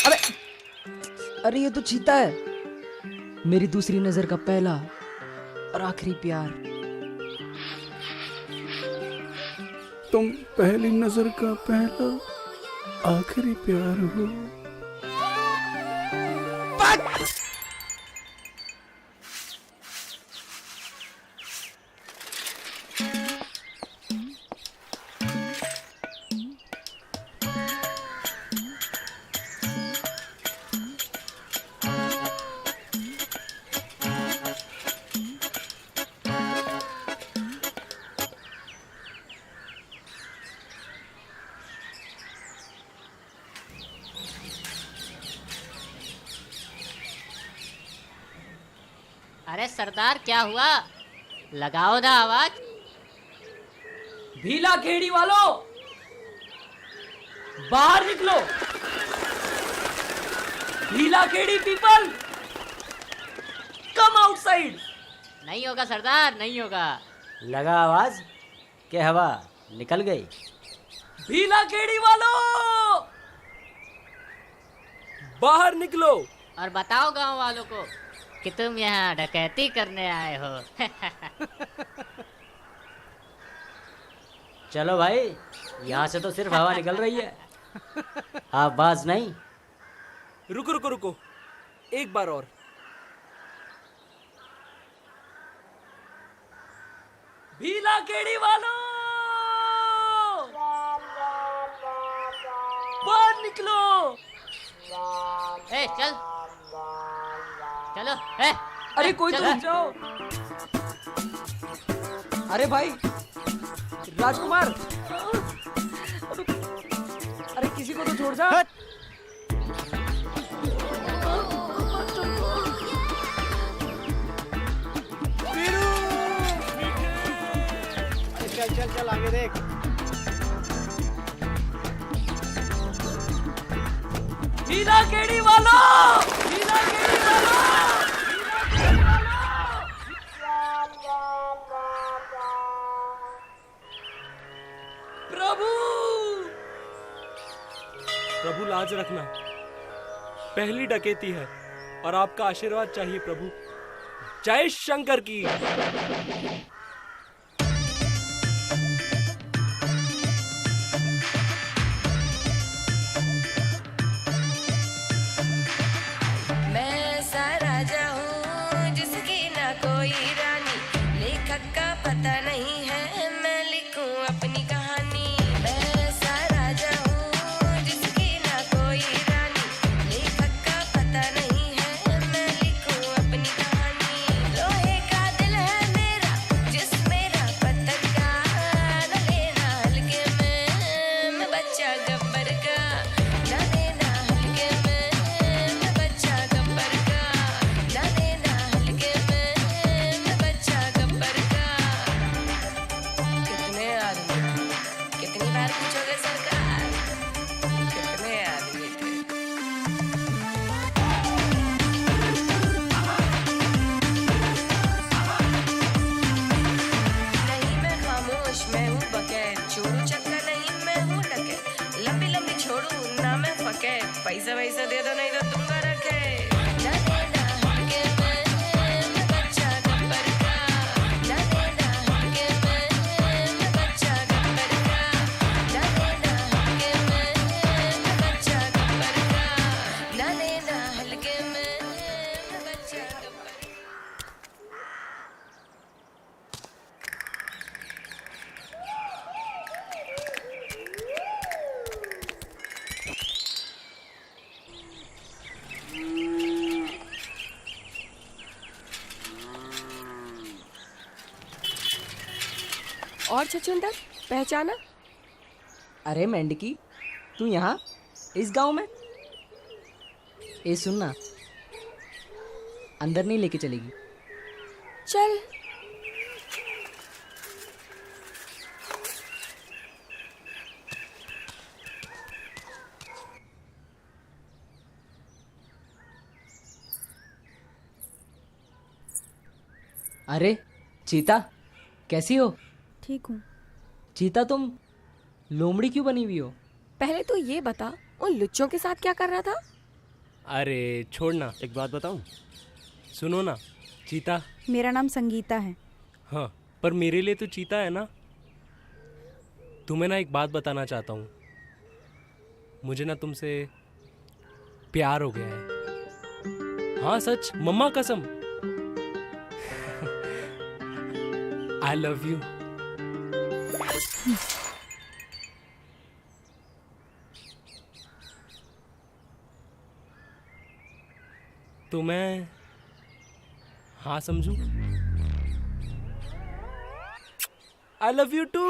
अबे, अरे ये तो चीता है, मेरी दूसरी नजर का पहला और आखिरी प्यार। तुम पहली नजर का पहला आखिरी प्यार हो। अरे सरदार क्या हुआ? लगाओ ना आवाज। भीला खेड़ी वालों बाहर निकलो। भीला खेड़ी पीपल कम आउटसाइड। नहीं होगा सरदार, नहीं होगा। लगा आवाज के हवा निकल गई। भीला केड़ी वालों, बाहर निकलो और बताओ गांव वालों को कि तुम यहाँ डकैती करने आए हो। चलो भाई, यहाँ से तो सिर्फ हवा निकल रही है, आवाज नहीं। रुको रुको रुको, एक बार और। भीला केड़ी वालों, बाहर निकलो। ए चल, चलो। ए अरे कोई तो रुक जाओ। अरे भाई राजकुमार, अरे किसी को तो छोड़ जा। चल चल चल आगे देख। भीला केड़ी वालों, भीला केड़ी वालों, प्रभु प्रभु लाज रखना, पहली डकैती है और आपका आशीर्वाद चाहिए प्रभु। जय शंकर की। मैं सा राजा हूँ जिसकी ना कोई रानी, लेखक का पता नहीं है, मैं लिखूं अपनी कहानी। मैं सा राजा हूँ जिसकी ना कोई रानी, लेखक का पता नहीं है, मैं लिखूं अपनी कहानी। लोहे का दिल है मेरा, जिस मेरा पत्थर का, न लेना हल्के में, मैं बच्चा गब्बर का, न लेना हल्के में, मैं बच्चा गब्बर का, न लेना हल्के में, मैं बच्चा गब्बर का। कितने आदमी, कितनी बार पूछोगे सरकार, कितने आदमी थे? नहीं मैं खामोश, मैं हूँ बकैत, छोड़ू चक्का नहीं मैं हूँ डकैत, लंबी लंबी छोड़ू ना मैं फकैत, पैसा वैसा दे दो नहीं तो दूंगा रखे। न लेना हल्के में, मैं बच्चा गब्बर का, न लेना हल्के में, मैं बच्चा गब्बर का, न लेना हल्के में, मैं बच्चा गब्बर का, न लेना हल्के में, मैं बच्चा गब्बर का। और छछूंदर पहचाना? अरे मेंढकी, तू यहाँ इस गांव में? ए सुनना, अंदर नहीं लेके चलेगी। चल। अरे चीता, कैसी हो? ठीक हूँ। चीता, तुम लोमड़ी क्यों बनी हुई हो? पहले तो ये बता, उन लुच्चों के साथ क्या कर रहा था? अरे छोड़ना, एक बात बताऊं? सुनो ना चीता। मेरा नाम संगीता है। हाँ, पर मेरे लिए तो चीता है ना। तुम्हें ना एक बात बताना चाहता हूँ, मुझे ना तुमसे प्यार हो गया है। हाँ सच, मम्मा कसम। I love you. तो मैं हाँ समझू? I love you too.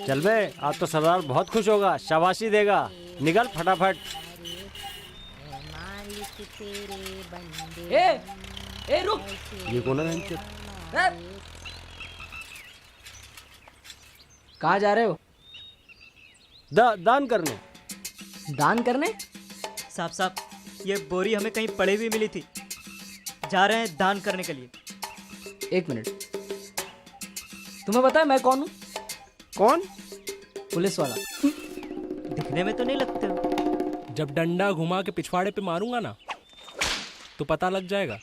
चल बे, आज तो सरदार बहुत खुश होगा, शाबाशी देगा। निकल फटाफट। ए रुक। ये कौन है? कहाँ जा रहे हो? दान करने। दान करने? साहब साहब, ये बोरी हमें कहीं पड़ी हुई मिली थी, जा रहे हैं दान करने के लिए। एक मिनट। तुम्हें पता है मैं कौन हूँ? कौन? पुलिस वाला। दिखने में तो नहीं लगते हो। जब डंडा घुमा के पिछवाड़े पे मारूंगा ना तो पता लग जाएगा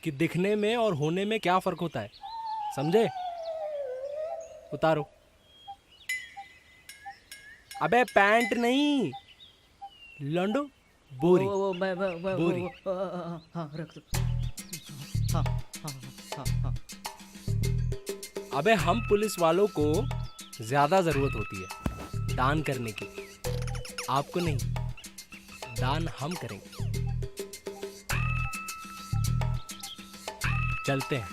कि दिखने में और होने में क्या फर्क होता है, समझे? उतारो। अबे पैंट नहीं, लंडो, बोरी। बोरी। हाँ रख दो। हाँ, अबे हम पुलिस वालों को ज्यादा जरूरत होती है दान करने की, आपको नहीं। दान हम करेंगे। चलते हैं।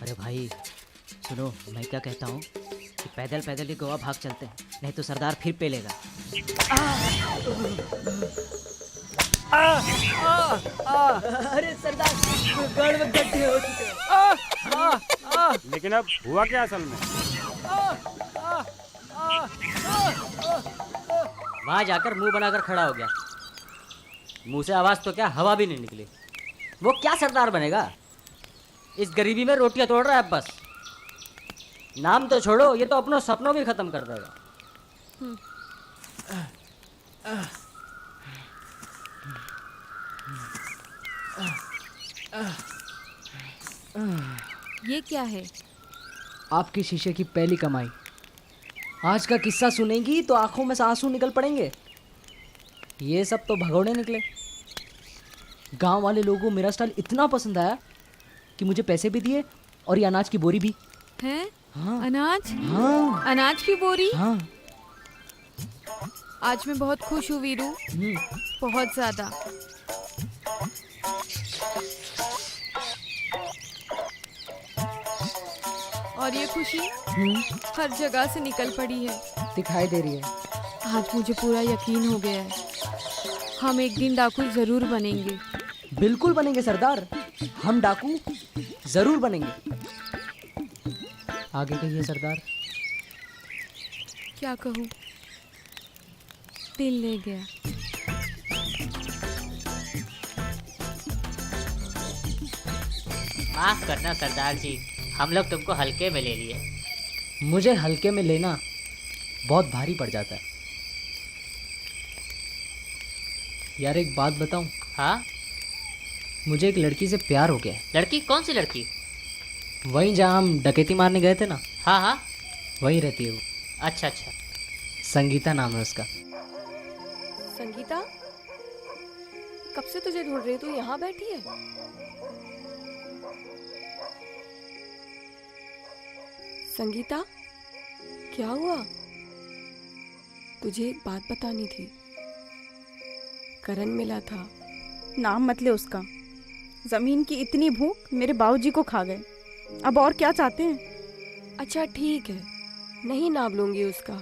अरे भाई सुनो, मैं क्या कहता हूँ कि पैदल पैदल ही गोवा भाग चलते हैं, नहीं तो सरदार फिर पेलेगा। अरे सरदार गड़ में गड्ढे हो चुके हैं। लेकिन अब हुआ क्या असल में? वहां जाकर मुंह बनाकर खड़ा हो गया। मुंह से आवाज तो क्या, हवा भी नहीं निकली। वो क्या सरदार बनेगा? इस गरीबी में रोटियां तोड़ रहा है बस। नाम तो छोड़ो, ये तो अपनों सपनों भी खत्म कर देगा। ये क्या है? आपके शीशे की पहली कमाई। आज का किस्सा सुनेंगी तो आंखों में से आंसू निकल पड़ेंगे। ये सब तो भगोड़े निकले। गांव वाले लोगों को मेरा स्टाइल इतना पसंद आया कि मुझे पैसे भी दिए और ये अनाज की बोरी भी। हैं? हाँ। अनाज? हाँ। अनाज की बोरी? हाँ। आज मैं बहुत खुश हूँ वीरू, बहुत ज्यादा। और ये खुशी हर जगह से निकल पड़ी है। दिखाई दे रही है। आज मुझे पूरा यकीन हो गया है, हम एक दिन डाकू जरूर बनेंगे। बिल्कुल बनेंगे सरदार, हम डाकू जरूर बनेंगे। आगे कहिए सरदार। क्या कहूँ, दिल ले गया। माफ करना सरदार जी, हम लोग तुमको हल्के में ले लिए। मुझे हल्के में लेना बहुत भारी पड़ जाता है यार। एक बात बताऊं? हाँ? मुझे एक लड़की से प्यार हो गया है। लड़की? कौन सी लड़की? वहीं जहाँ हम डकैती मारने गए थे ना। हाँ हाँ, वहीं रहती है वो। अच्छा अच्छा। संगीता नाम है उसका। संगीता, कब से तुझे ढूंढ रही हूँ, तू यहाँ बैठी है? संगीता, क्या हुआ? तुझे एक बात बतानी थी। करण मिला था। नाम मत ले उसका। जमीन की इतनी भूख मेरे बाबूजी को खा गए, अब और क्या चाहते हैं? अच्छा ठीक है, नहीं नाम लूंगी उसका,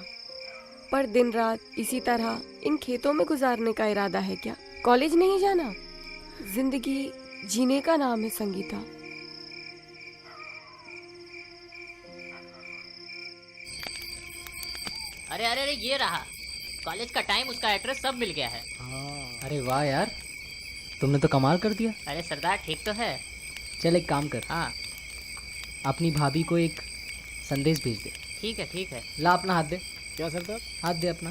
पर दिन रात इसी तरह इन खेतों में गुजारने का इरादा है क्या? कॉलेज नहीं जाना? जिंदगी जीने का नाम है संगीता। अरे अरे अरे, ये रहा कॉलेज का टाइम, उसका एड्रेस सब मिल गया है। अरे वाह यार, तुमने तो कमाल कर दिया। अरे सरदार ठीक तो है। चल एक काम कर। हाँ। अपनी भाभी को एक संदेश भेज दे। ठीक है ठीक है। ला अपना हाथ दे। क्या सरदार? हाथ दे अपना।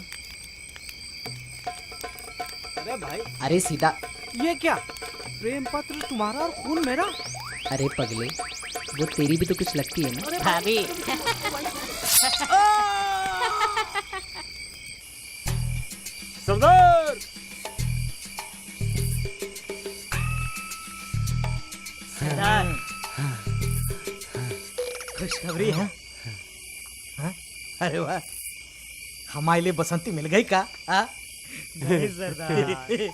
अरे भाई, अरे सीधा। ये क्या? प्रेम पत्र तुम्हारा और खून मेरा? अरे पगले, वो तेरी भी तो कुछ लगती है ना। भाभी। सरदार! सरदार, खुशखबरी है। हाँ? अरे वाह, हमारे लिए बसंती मिल गई का? नहीं सरदार,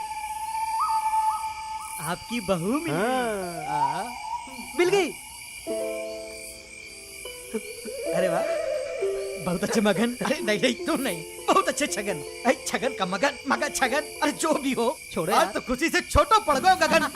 आपकी बहू मिल गई। मिल गई। अरे वाह, बहुत अच्छे मगन। अरे नहीं नहीं, तुम नहीं, बहुत अच्छे छगन। अरे छगन का मगन, मगन छगन, अरे जो भी हो छोड़ो। आज तो खुशी से छोटो पड़ गो गगन।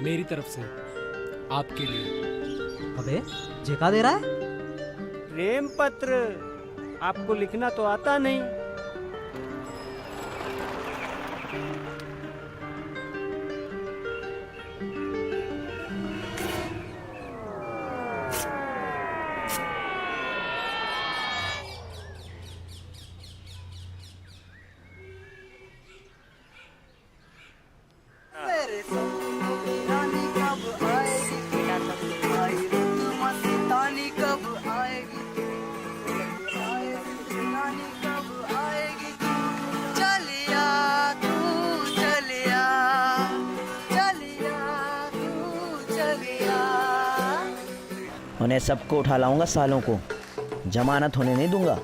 मेरी तरफ से आपके लिए। अबे जेका दे रहा है? प्रेम पत्र आपको लिखना तो आता नहीं। मेरे सपनों की रानी कब आएगी? आई रुत मस्तानी कब आएगी? रानी कब आएगी? चलिया तू चलिया, चलिया तू चलिया। उन्हें सबको उठा लाऊंगा, सालों को जमानत होने नहीं दूंगा।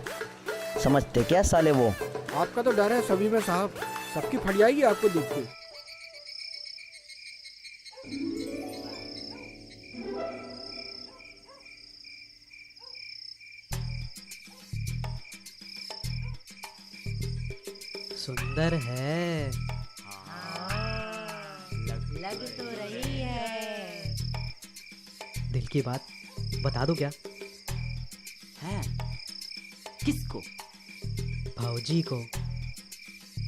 समझते क्या साले वो? आपका तो डर है सभी में साहब, सबकी फट जाएगी आपको देख के। सुंदर है। लग तो रही है। दिल की बात बता दूं क्या? है किसको? भाऊजी को।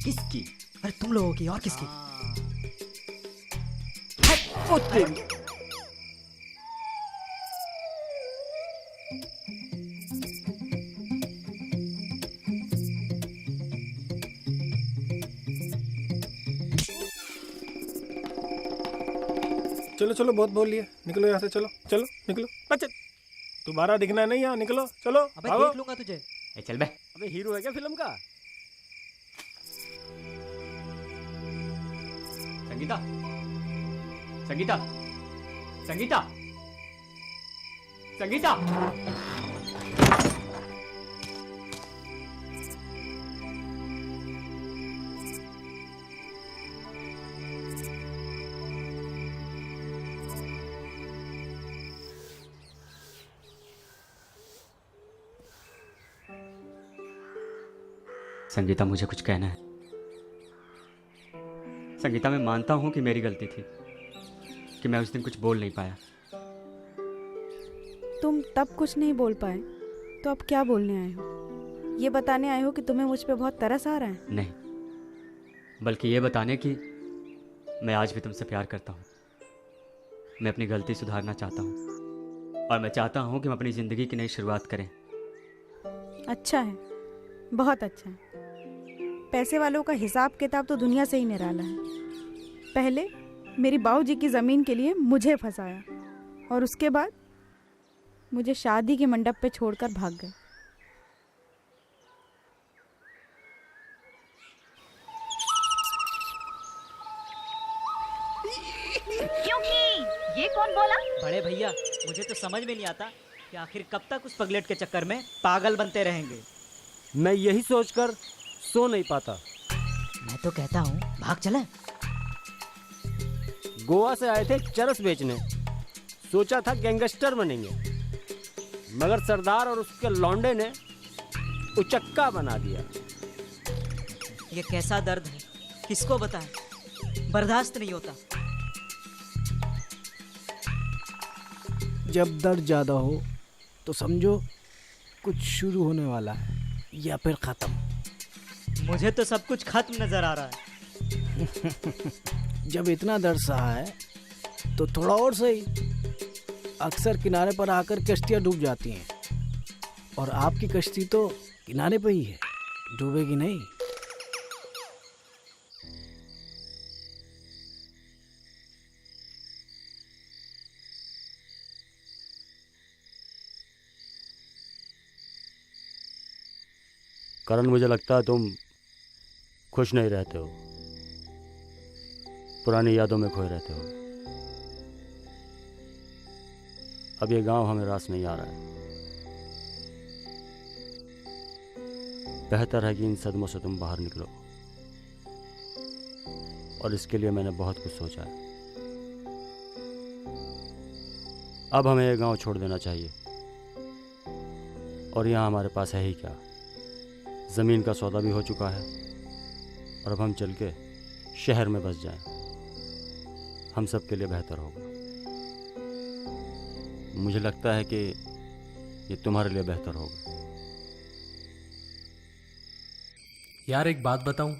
किसकी? अरे तुम लोगों की, और किसकी? चलो चलो बहुत बोल लिया, निकलो यहाँ से, चलो चलो निकलो। अच्छा तुम्हारा दिखना नहीं यहाँ, निकलो चलो। अबे भागो। देख लूंगा तुझे। चल बे। अबे हीरो है क्या फिल्म का? संगीता, संगीता, संगीता, संगीता। संगीता, मुझे कुछ कहना है। संगीता, मैं मानता हूं कि मेरी गलती थी कि मैं उस दिन कुछ बोल नहीं पाया। तुम तब कुछ नहीं बोल पाए तो अब क्या बोलने आए हो? ये बताने आए हो कि तुम्हें मुझ पे बहुत तरस आ रहा है? नहीं, बल्कि ये बताने कि मैं आज भी तुमसे प्यार करता हूँ। मैं अपनी गलती सुधारना चाहता हूँ और मैं चाहता हूँ कि हम अपनी ज़िंदगी की नई शुरुआत करें। अच्छा है, बहुत अच्छा है। पैसे वालों का हिसाब किताब तो दुनिया से ही निराला है। पहले मेरी बाऊजी की ज़मीन के लिए मुझे फंसाया और उसके बाद मुझे शादी के मंडप पे छोड़कर भाग गए। क्योंकि ये कौन बोला? बड़े भैया, मुझे तो समझ में नहीं आता कि आखिर कब तक उस पगलेट के चक्कर में पागल बनते रहेंगे। मैं यही सोचकर सो नहीं पाता। मैं तो कहता हूँ भाग चलें। गोवा से आए थे चरस बेचने, सोचा था गैंगस्टर बनेंगे, मगर सरदार और उसके लौंडे ने उचक्का बना दिया। ये कैसा दर्द है, किसको बताएं? बर्दाश्त नहीं होता। जब दर्द ज़्यादा हो तो समझो कुछ शुरू होने वाला है या फिर ख़त्म। मुझे तो सब कुछ खत्म नजर आ रहा है। जब इतना दर्द सहा है तो थोड़ा और सही। अक्सर किनारे पर आकर कश्तियाँ डूब जाती हैं और आपकी कश्ती तो किनारे पे ही है, डूबेगी नहीं। करण, मुझे लगता है तुम खुश नहीं रहते हो, पुरानी यादों में खोए रहते हो। अब ये गांव हमें रास नहीं आ रहा है। बेहतर है कि इन सदमों से तुम बाहर निकलो, और इसके लिए मैंने बहुत कुछ सोचा है। अब हमें ये गांव छोड़ देना चाहिए, और यहाँ हमारे पास है ही क्या, ज़मीन का सौदा भी हो चुका है, और अब हम चल के शहर में बस जाएं। हम सब के लिए बेहतर होगा। मुझे लगता है कि ये तुम्हारे लिए बेहतर होगा। यार एक बात बताऊं,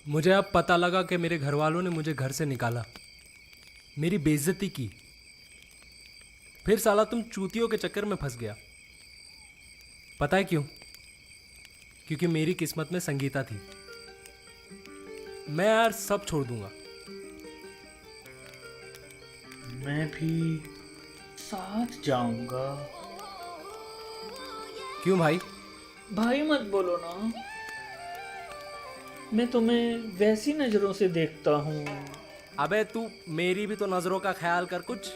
मुझे अब पता लगा कि मेरे घर वालों ने मुझे घर से निकाला, मेरी बेइज्जती की, फिर साला तुम चूतियों के चक्कर में फंस गया। पता है क्यों? क्योंकि मेरी किस्मत में संगीता थी। मैं यार सब छोड़ दूंगा। मैं भी साथ जाऊंगा। क्यों भाई? भाई मत बोलो ना, मैं तुम्हें वैसी नजरों से देखता हूँ। अबे तू मेरी भी तो नजरों का ख्याल कर कुछ।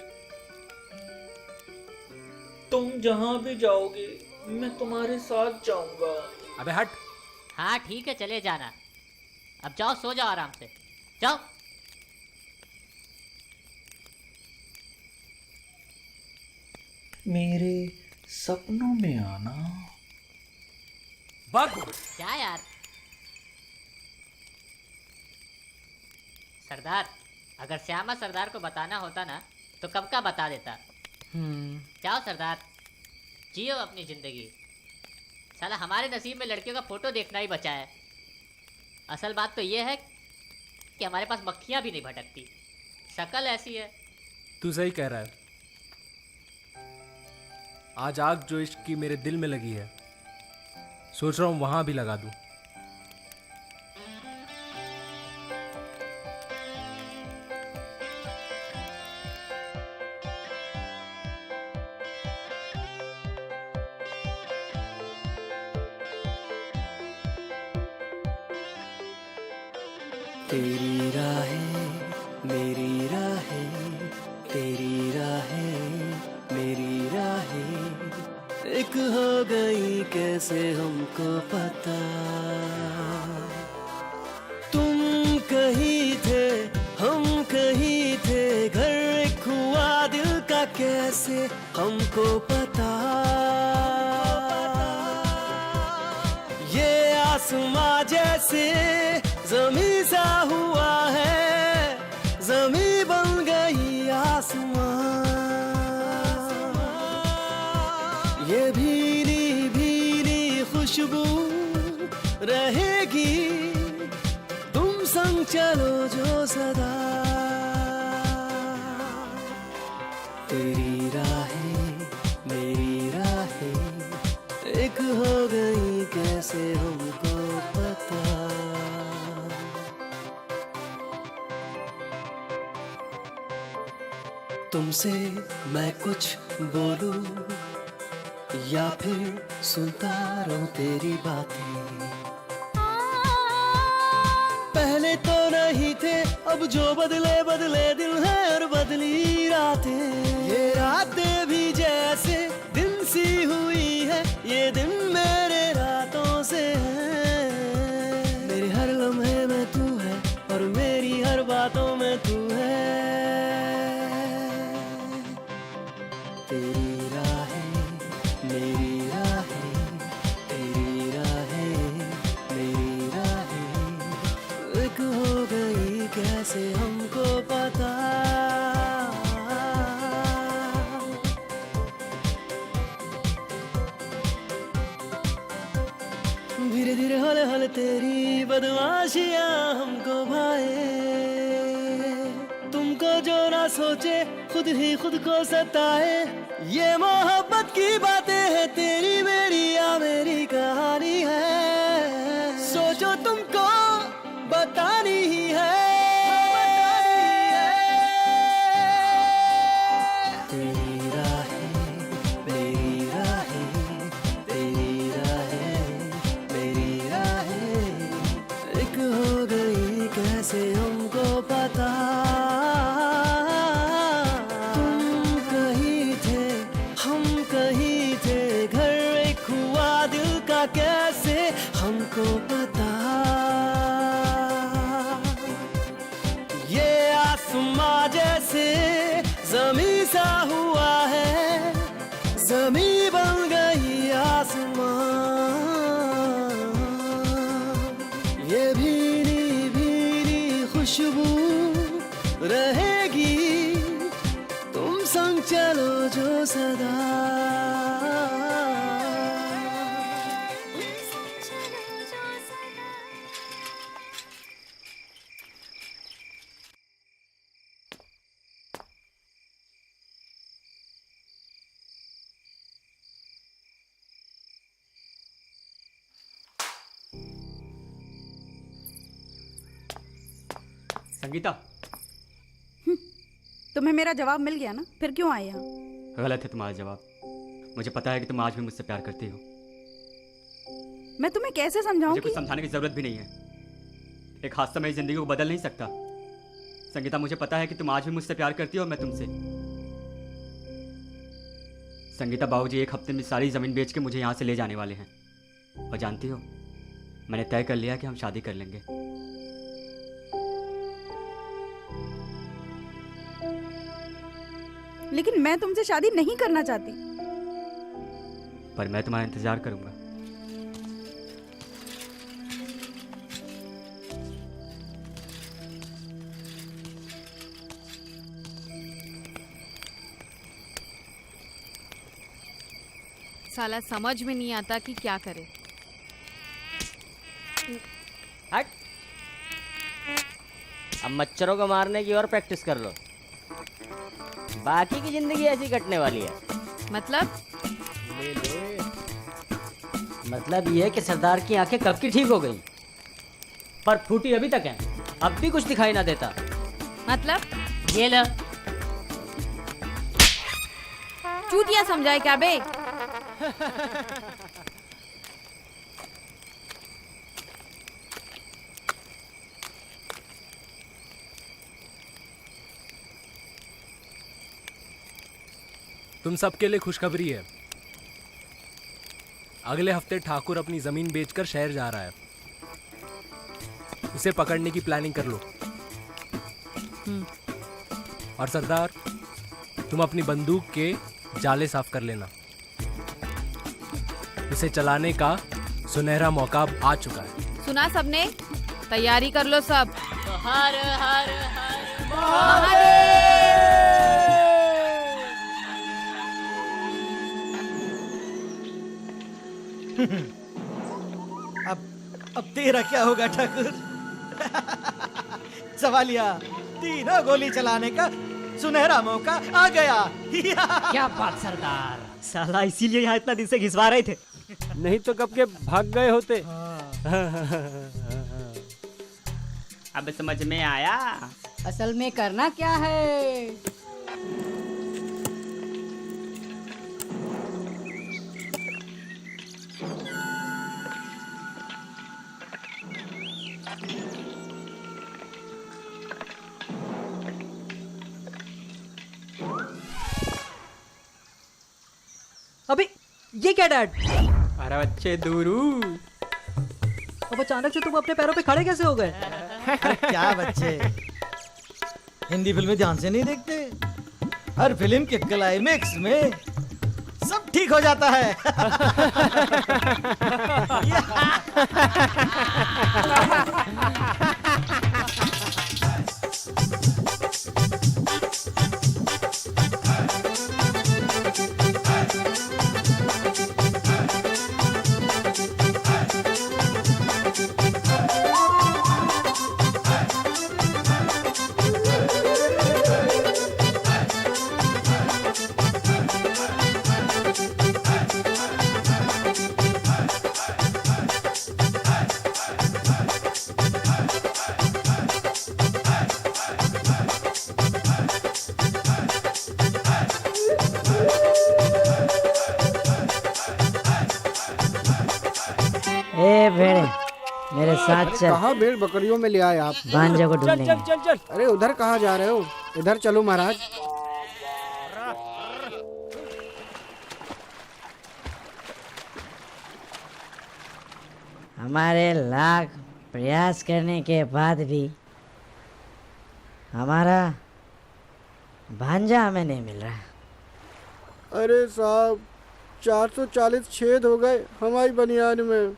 तुम जहाँ भी जाओगे मैं तुम्हारे साथ जाऊंगा। अबे हट। हाँ ठीक है, चले जाना। अब जाओ, सो जाओ आराम से, जाओ। मेरे सपनों में आना। क्या यार? सरदार, अगर श्यामा सरदार को बताना होता ना तो कब का बता देता। जाओ सरदार, जियो अपनी जिंदगी। साला हमारे नसीब में लड़कियों का फोटो देखना ही बचा है। असल बात तो ये है कि हमारे पास मक्खियाँ भी नहीं भटकती, शक्ल ऐसी है। तू सही कह रहा है। आज आग जो इश्क की मेरे दिल में लगी है, सोच रहा हूं वहां भी लगा दूं। तेरी राहें मेरी राहें, तेरी राहें मेरी राहें एक हो गई कैसे हमको पता। तुम कहीं थे हम कहीं थे, घर एक हुआ दिल का कैसे हमको पता। ये आसमां जैसे जमी सा हुआ है, जमी बन गई आसमां। ये भीनी भीनी खुशबू रहेगी, तुम संग चलो जो सदा। तेरी राहें मेरी राहें एक हो गई कैसे हमको पता। तुमसे मैं कुछ बोलूं या फिर सुनता रहूं तेरी बातें। पहले तो नहीं थे, अब जो बदले बदले दिन है और बदली रातें। ये रातें भी जैसे दिन सी हुई है, ये दिन मेरे रातों से है। मेरे हर लम्हे में तू है और मेरी हर बातों में तू है। तेरी राहें मेरी राहें, तेरी राहें मेरी राहें एक हो गई कैसे हमको पता। धीरे धीरे हौले हौले तेरी बदमाशियां हमको भाए। तुमको जो ना सोचे खुद ही खुद को सताए। ये मोहब्बत की बातें हैं, तेरी मेरी या मेरी कहानी है। सोचो तुमको बतानी ही है। तेरी राहें मेरी राहें, तेरी राहें मेरी राहें एक हो गई कैसे हमको पता। तुम कहीं थे हम कहीं थे, घर एक हुआ दिल का कैसे हमको पता। ये आसमां जैसे जमी सा हुआ है, जमी बन गई आसमां। ये भीनी भीनी खुशबू संगीता, तुम्हें मेरा जवाब मिल गया ना, फिर क्यों आए यहाँ? गलत है तुम्हारा जवाब। मुझे पता है कि तुम आज भी मुझसे प्यार करती हो। मैं तुम्हें कैसे समझाऊं मुझे कि कुछ समझाने की जरूरत भी नहीं है। एक हादसा मेरी जिंदगी को बदल नहीं सकता। संगीता, मुझे पता है कि तुम आज भी मुझसे प्यार करती हो और मैं तुमसे। संगीता, बाबूजी एक हफ्ते में सारी जमीन बेच के मुझे यहाँ से ले जाने वाले हैं। और जानती हो, मैंने तय कर लिया कि हम शादी कर लेंगे। लेकिन मैं तुमसे शादी नहीं करना चाहती। पर मैं तुम्हारा इंतजार करूंगा। साला समझ में नहीं आता कि क्या करे। हट। अब मच्छरों को मारने की और प्रैक्टिस कर लो। बाकी की जिंदगी ऐसी कटने वाली है। मतलब? ले ले। मतलब ये कि सरदार की आंखें कब की ठीक हो गई, पर फूटी अभी तक है। अब भी कुछ दिखाई ना देता। मतलब? ये लो। चूतिया समझाए क्या बे? तुम सबके लिए खुशखबरी है। अगले हफ्ते ठाकुर अपनी जमीन बेचकर शहर जा रहा है। उसे पकड़ने की प्लानिंग कर लो। और सरदार, तुम अपनी बंदूक के जाले साफ कर लेना। उसे चलाने का सुनहरा मौका आ चुका है। सुना सबने? तैयारी कर लो सब। तो हर हर हर अब तेरा क्या होगा ठाकुर? सवालिया, तीनों गोली चलाने का सुनहरा मौका आ गया। क्या बात सरदार। साला इसीलिए यहाँ इतना दिन से घिसवा रहे थे। नहीं तो कब के भाग गए होते। अब समझ में आया। असल में करना क्या है? अबे ये क्या डैड? अरे बच्चे दूरू। अब अचानक से तुम अपने पैरों पे खड़े कैसे हो गए? अरे क्या बच्चे, हिंदी फिल्में ध्यान से नहीं देखते? हर फिल्म के क्लाइमेक्स में सब ठीक हो जाता है। ए भेड़े, मेरे साथ चल। कहाँ भेड़ बकरियों में ले आए आप? भांजा को चल ढूंढेंगे। चल चल चल। अरे उधर कहाँ जा रहे हो? इधर चलो महाराज। हमारे लाख प्रयास करने के बाद भी हमारा भांजा हमें नहीं मिल रहा। अरे साहब, 440 छेद हो गए हमारी बनियान में।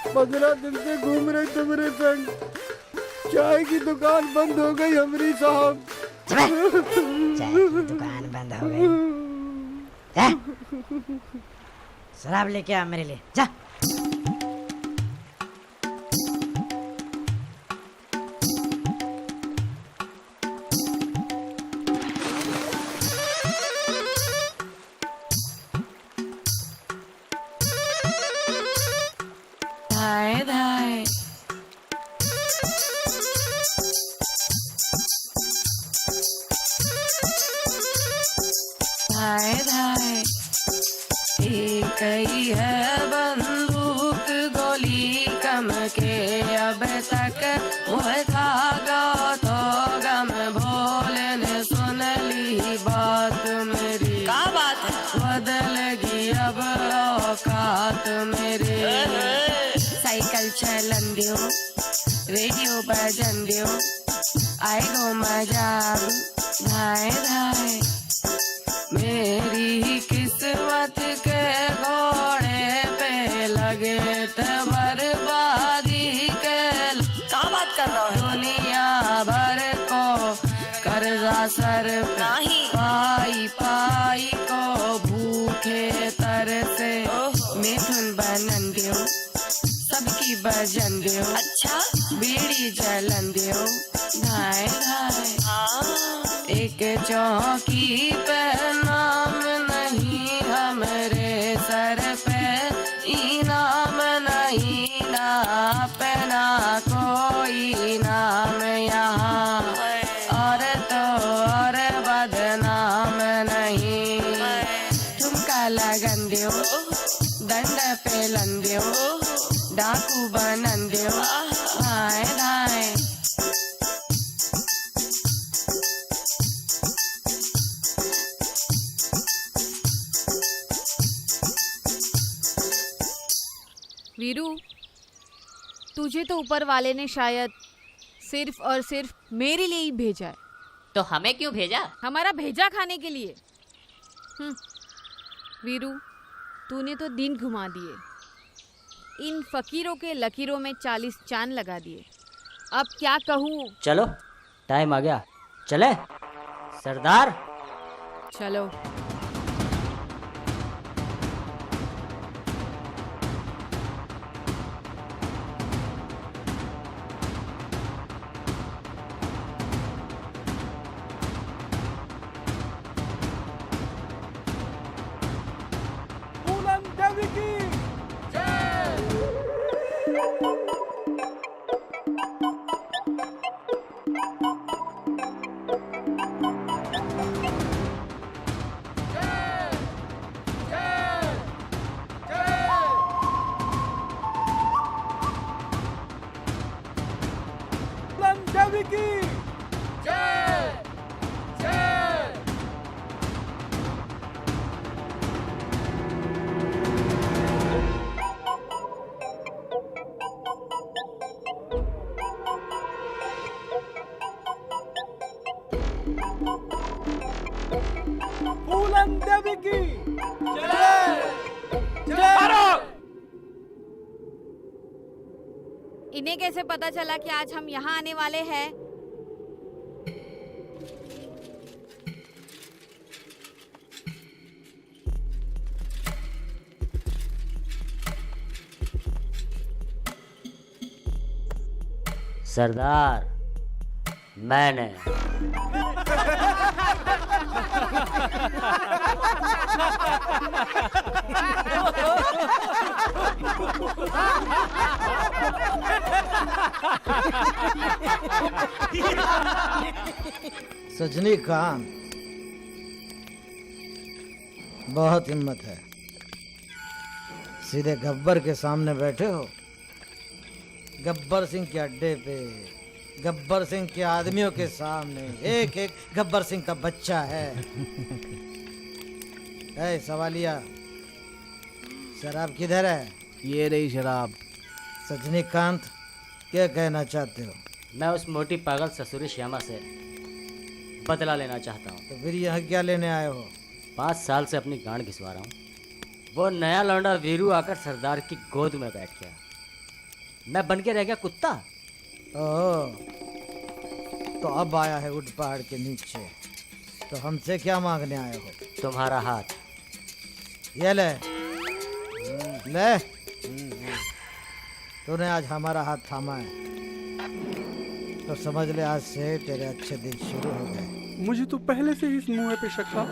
15 दिन से घूम रहे तुम्हारे संग। चाय की दुकान बंद हो गई हमारी साहब। चाय की दुकान बंद हो गई? शराब लेके आ मेरे लिए, जा। धाय धाय कई है बंदूक गोली कम के अब तक मुँह खागा तो गम भोले ने सुन ली बात मेरी। क्या बात है? बदलगी अब औकात मेरी। साइकिल चलन दियो, रेडियो बजन दियो, आएगो मजा धाए धाए। मेरी किस्मत के घोड़े पे लगे तो बर्बादी के। क्या बात कर रहा है? दुनिया भर को कर्जा सर नहीं, पाई पाई को भूखे तरसे। मिथुन बनन दियो, सबकी बजन दियो, अच्छा बीड़ी जलन दियो, धाए धाए। एक चौकी पे नाम नहीं हमरे सर पे, इनाम नहीं ना पे ना कोई नाम यहाँ, और तो और बदनाम नहीं। ठुमका लगन दियो, दंड पे लन दियो, डाकू बनन दियो, धाए धाए। वीरू, तुझे तो ऊपर वाले ने शायद सिर्फ और सिर्फ मेरे लिए ही भेजा है। तो हमें क्यों भेजा? हमारा भेजा खाने के लिए। वीरू, तूने तो दिन घुमा दिए, इन फकीरों के लकीरों में 40 चांद लगा दिए। अब क्या कहूँ? चलो टाइम आ गया, चले सरदार। चलो। इन्हें कैसे पता चला कि आज हम यहाँ आने वाले हैं? सरदार, मैंने सजनीकांत, बहुत हिम्मत है। सीधे गब्बर के सामने बैठे हो। गब्बर सिंह के अड्डे पे, गब्बर सिंह के आदमियों के सामने एक एक गब्बर सिंह का बच्चा है। ऐ सवालिया, शराब किधर है? ये रही शराब। सजनीकांत, क्या कहना चाहते हो? मैं उस मोटी पागल ससुरी श्यामा से बदला लेना चाहता हूँ। तो फिर यहाँ क्या लेने आए हो? 5 साल से अपनी गांड घिसवा रहा हूँ। वो नया लौंडा वीरू आकर सरदार की गोद में बैठ गया। मैं बन के रह गया कुत्ता। ओह, तो अब आया है उठ पहाड़ के नीचे। तो हमसे क्या मांगने आए हो? तुम्हारा हाथ। ये ले ले। तूने आज हमारा हाथ थामा है, तो समझ ले आज से तेरे अच्छे दिन शुरू हो गए। मुझे तो पहले से ही इस मुंह पे शक था।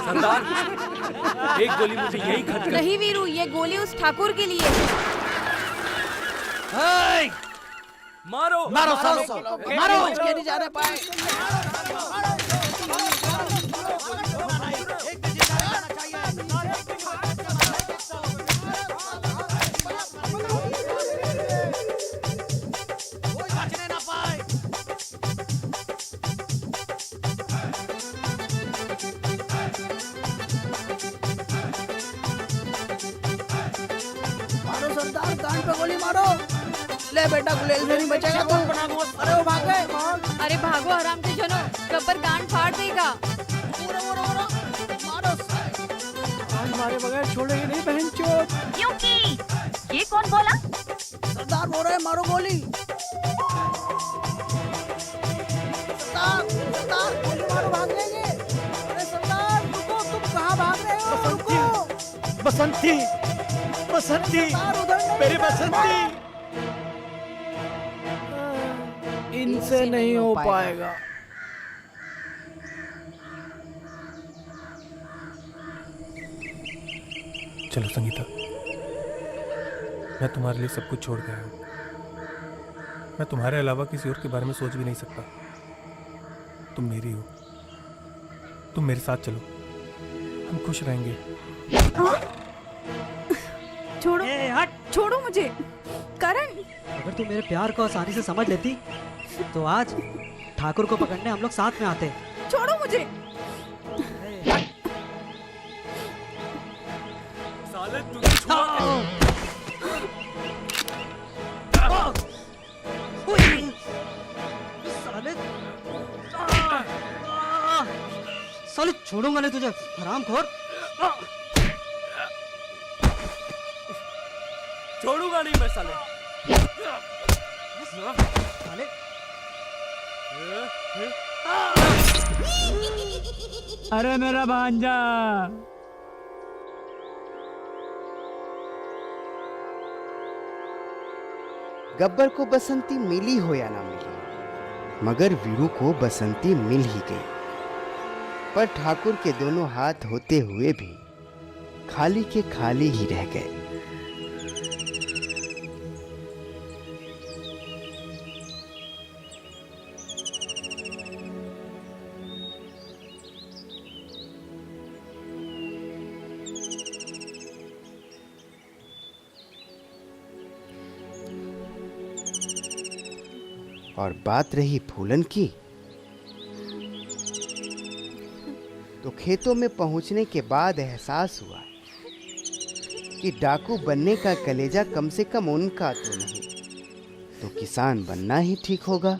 सरदार, एक गोली मुझे यही खत कर। नहीं वीरू, ये गोली उस ठाकुर के लिए है। मारो मारो सालो मारो के नहीं जाने पाए। कोई बचने ना पाए। मारो सरदार, कान पे गोली मारो। ले बेटा, गुलेल से नहीं बचेगा तू। अरे वो भाग गए। अरे भागो आराम से जनो, गब्बर कान फाड़ देगा। कान मारे बगैर छोड़ेगी नहीं बहन चोट। क्योंकि ये कौन बोला? सरदार बोल रहे हैं, मारो गोली। सरदार, सरदार, गोली मारो, भाग जाएंगे। अरे सरदार रुको, तुम कहाँ भाग रहे हो? रुको। बसंती, बसंती, मेरी बसंती। इनसे नहीं हो पाएगा। चलो संगीता, मैं तुम्हारे लिए सब कुछ छोड़ गया हूँ। मैं तुम्हारे अलावा किसी और के बारे में सोच भी नहीं सकता। तुम मेरी हो, तुम मेरे साथ चलो, हम खुश रहेंगे। छोड़ो, छोड़ो मुझे करण। अगर तू मेरे प्यार को आसानी से समझ लेती तो आज ठाकुर को पकड़ने हम लोग साथ में आते। छोड़ो मुझे। साले तू साले छोड़ूंगा नहीं तुझे, हरामखोर। छोड़ूंगा नहीं मैं साले। अरे मेरा भांजा। गब्बर को बसंती मिली हो या ना मिली, मगर वीरू को बसंती मिल ही गई। पर ठाकुर के दोनों हाथ होते हुए भी खाली के खाली ही रह गए। और बात रही फूलन की, तो खेतों में पहुंचने के बाद एहसास हुआ कि डाकू बनने का कलेजा कम से कम उनका तो नहीं तो किसान बनना ही ठीक होगा।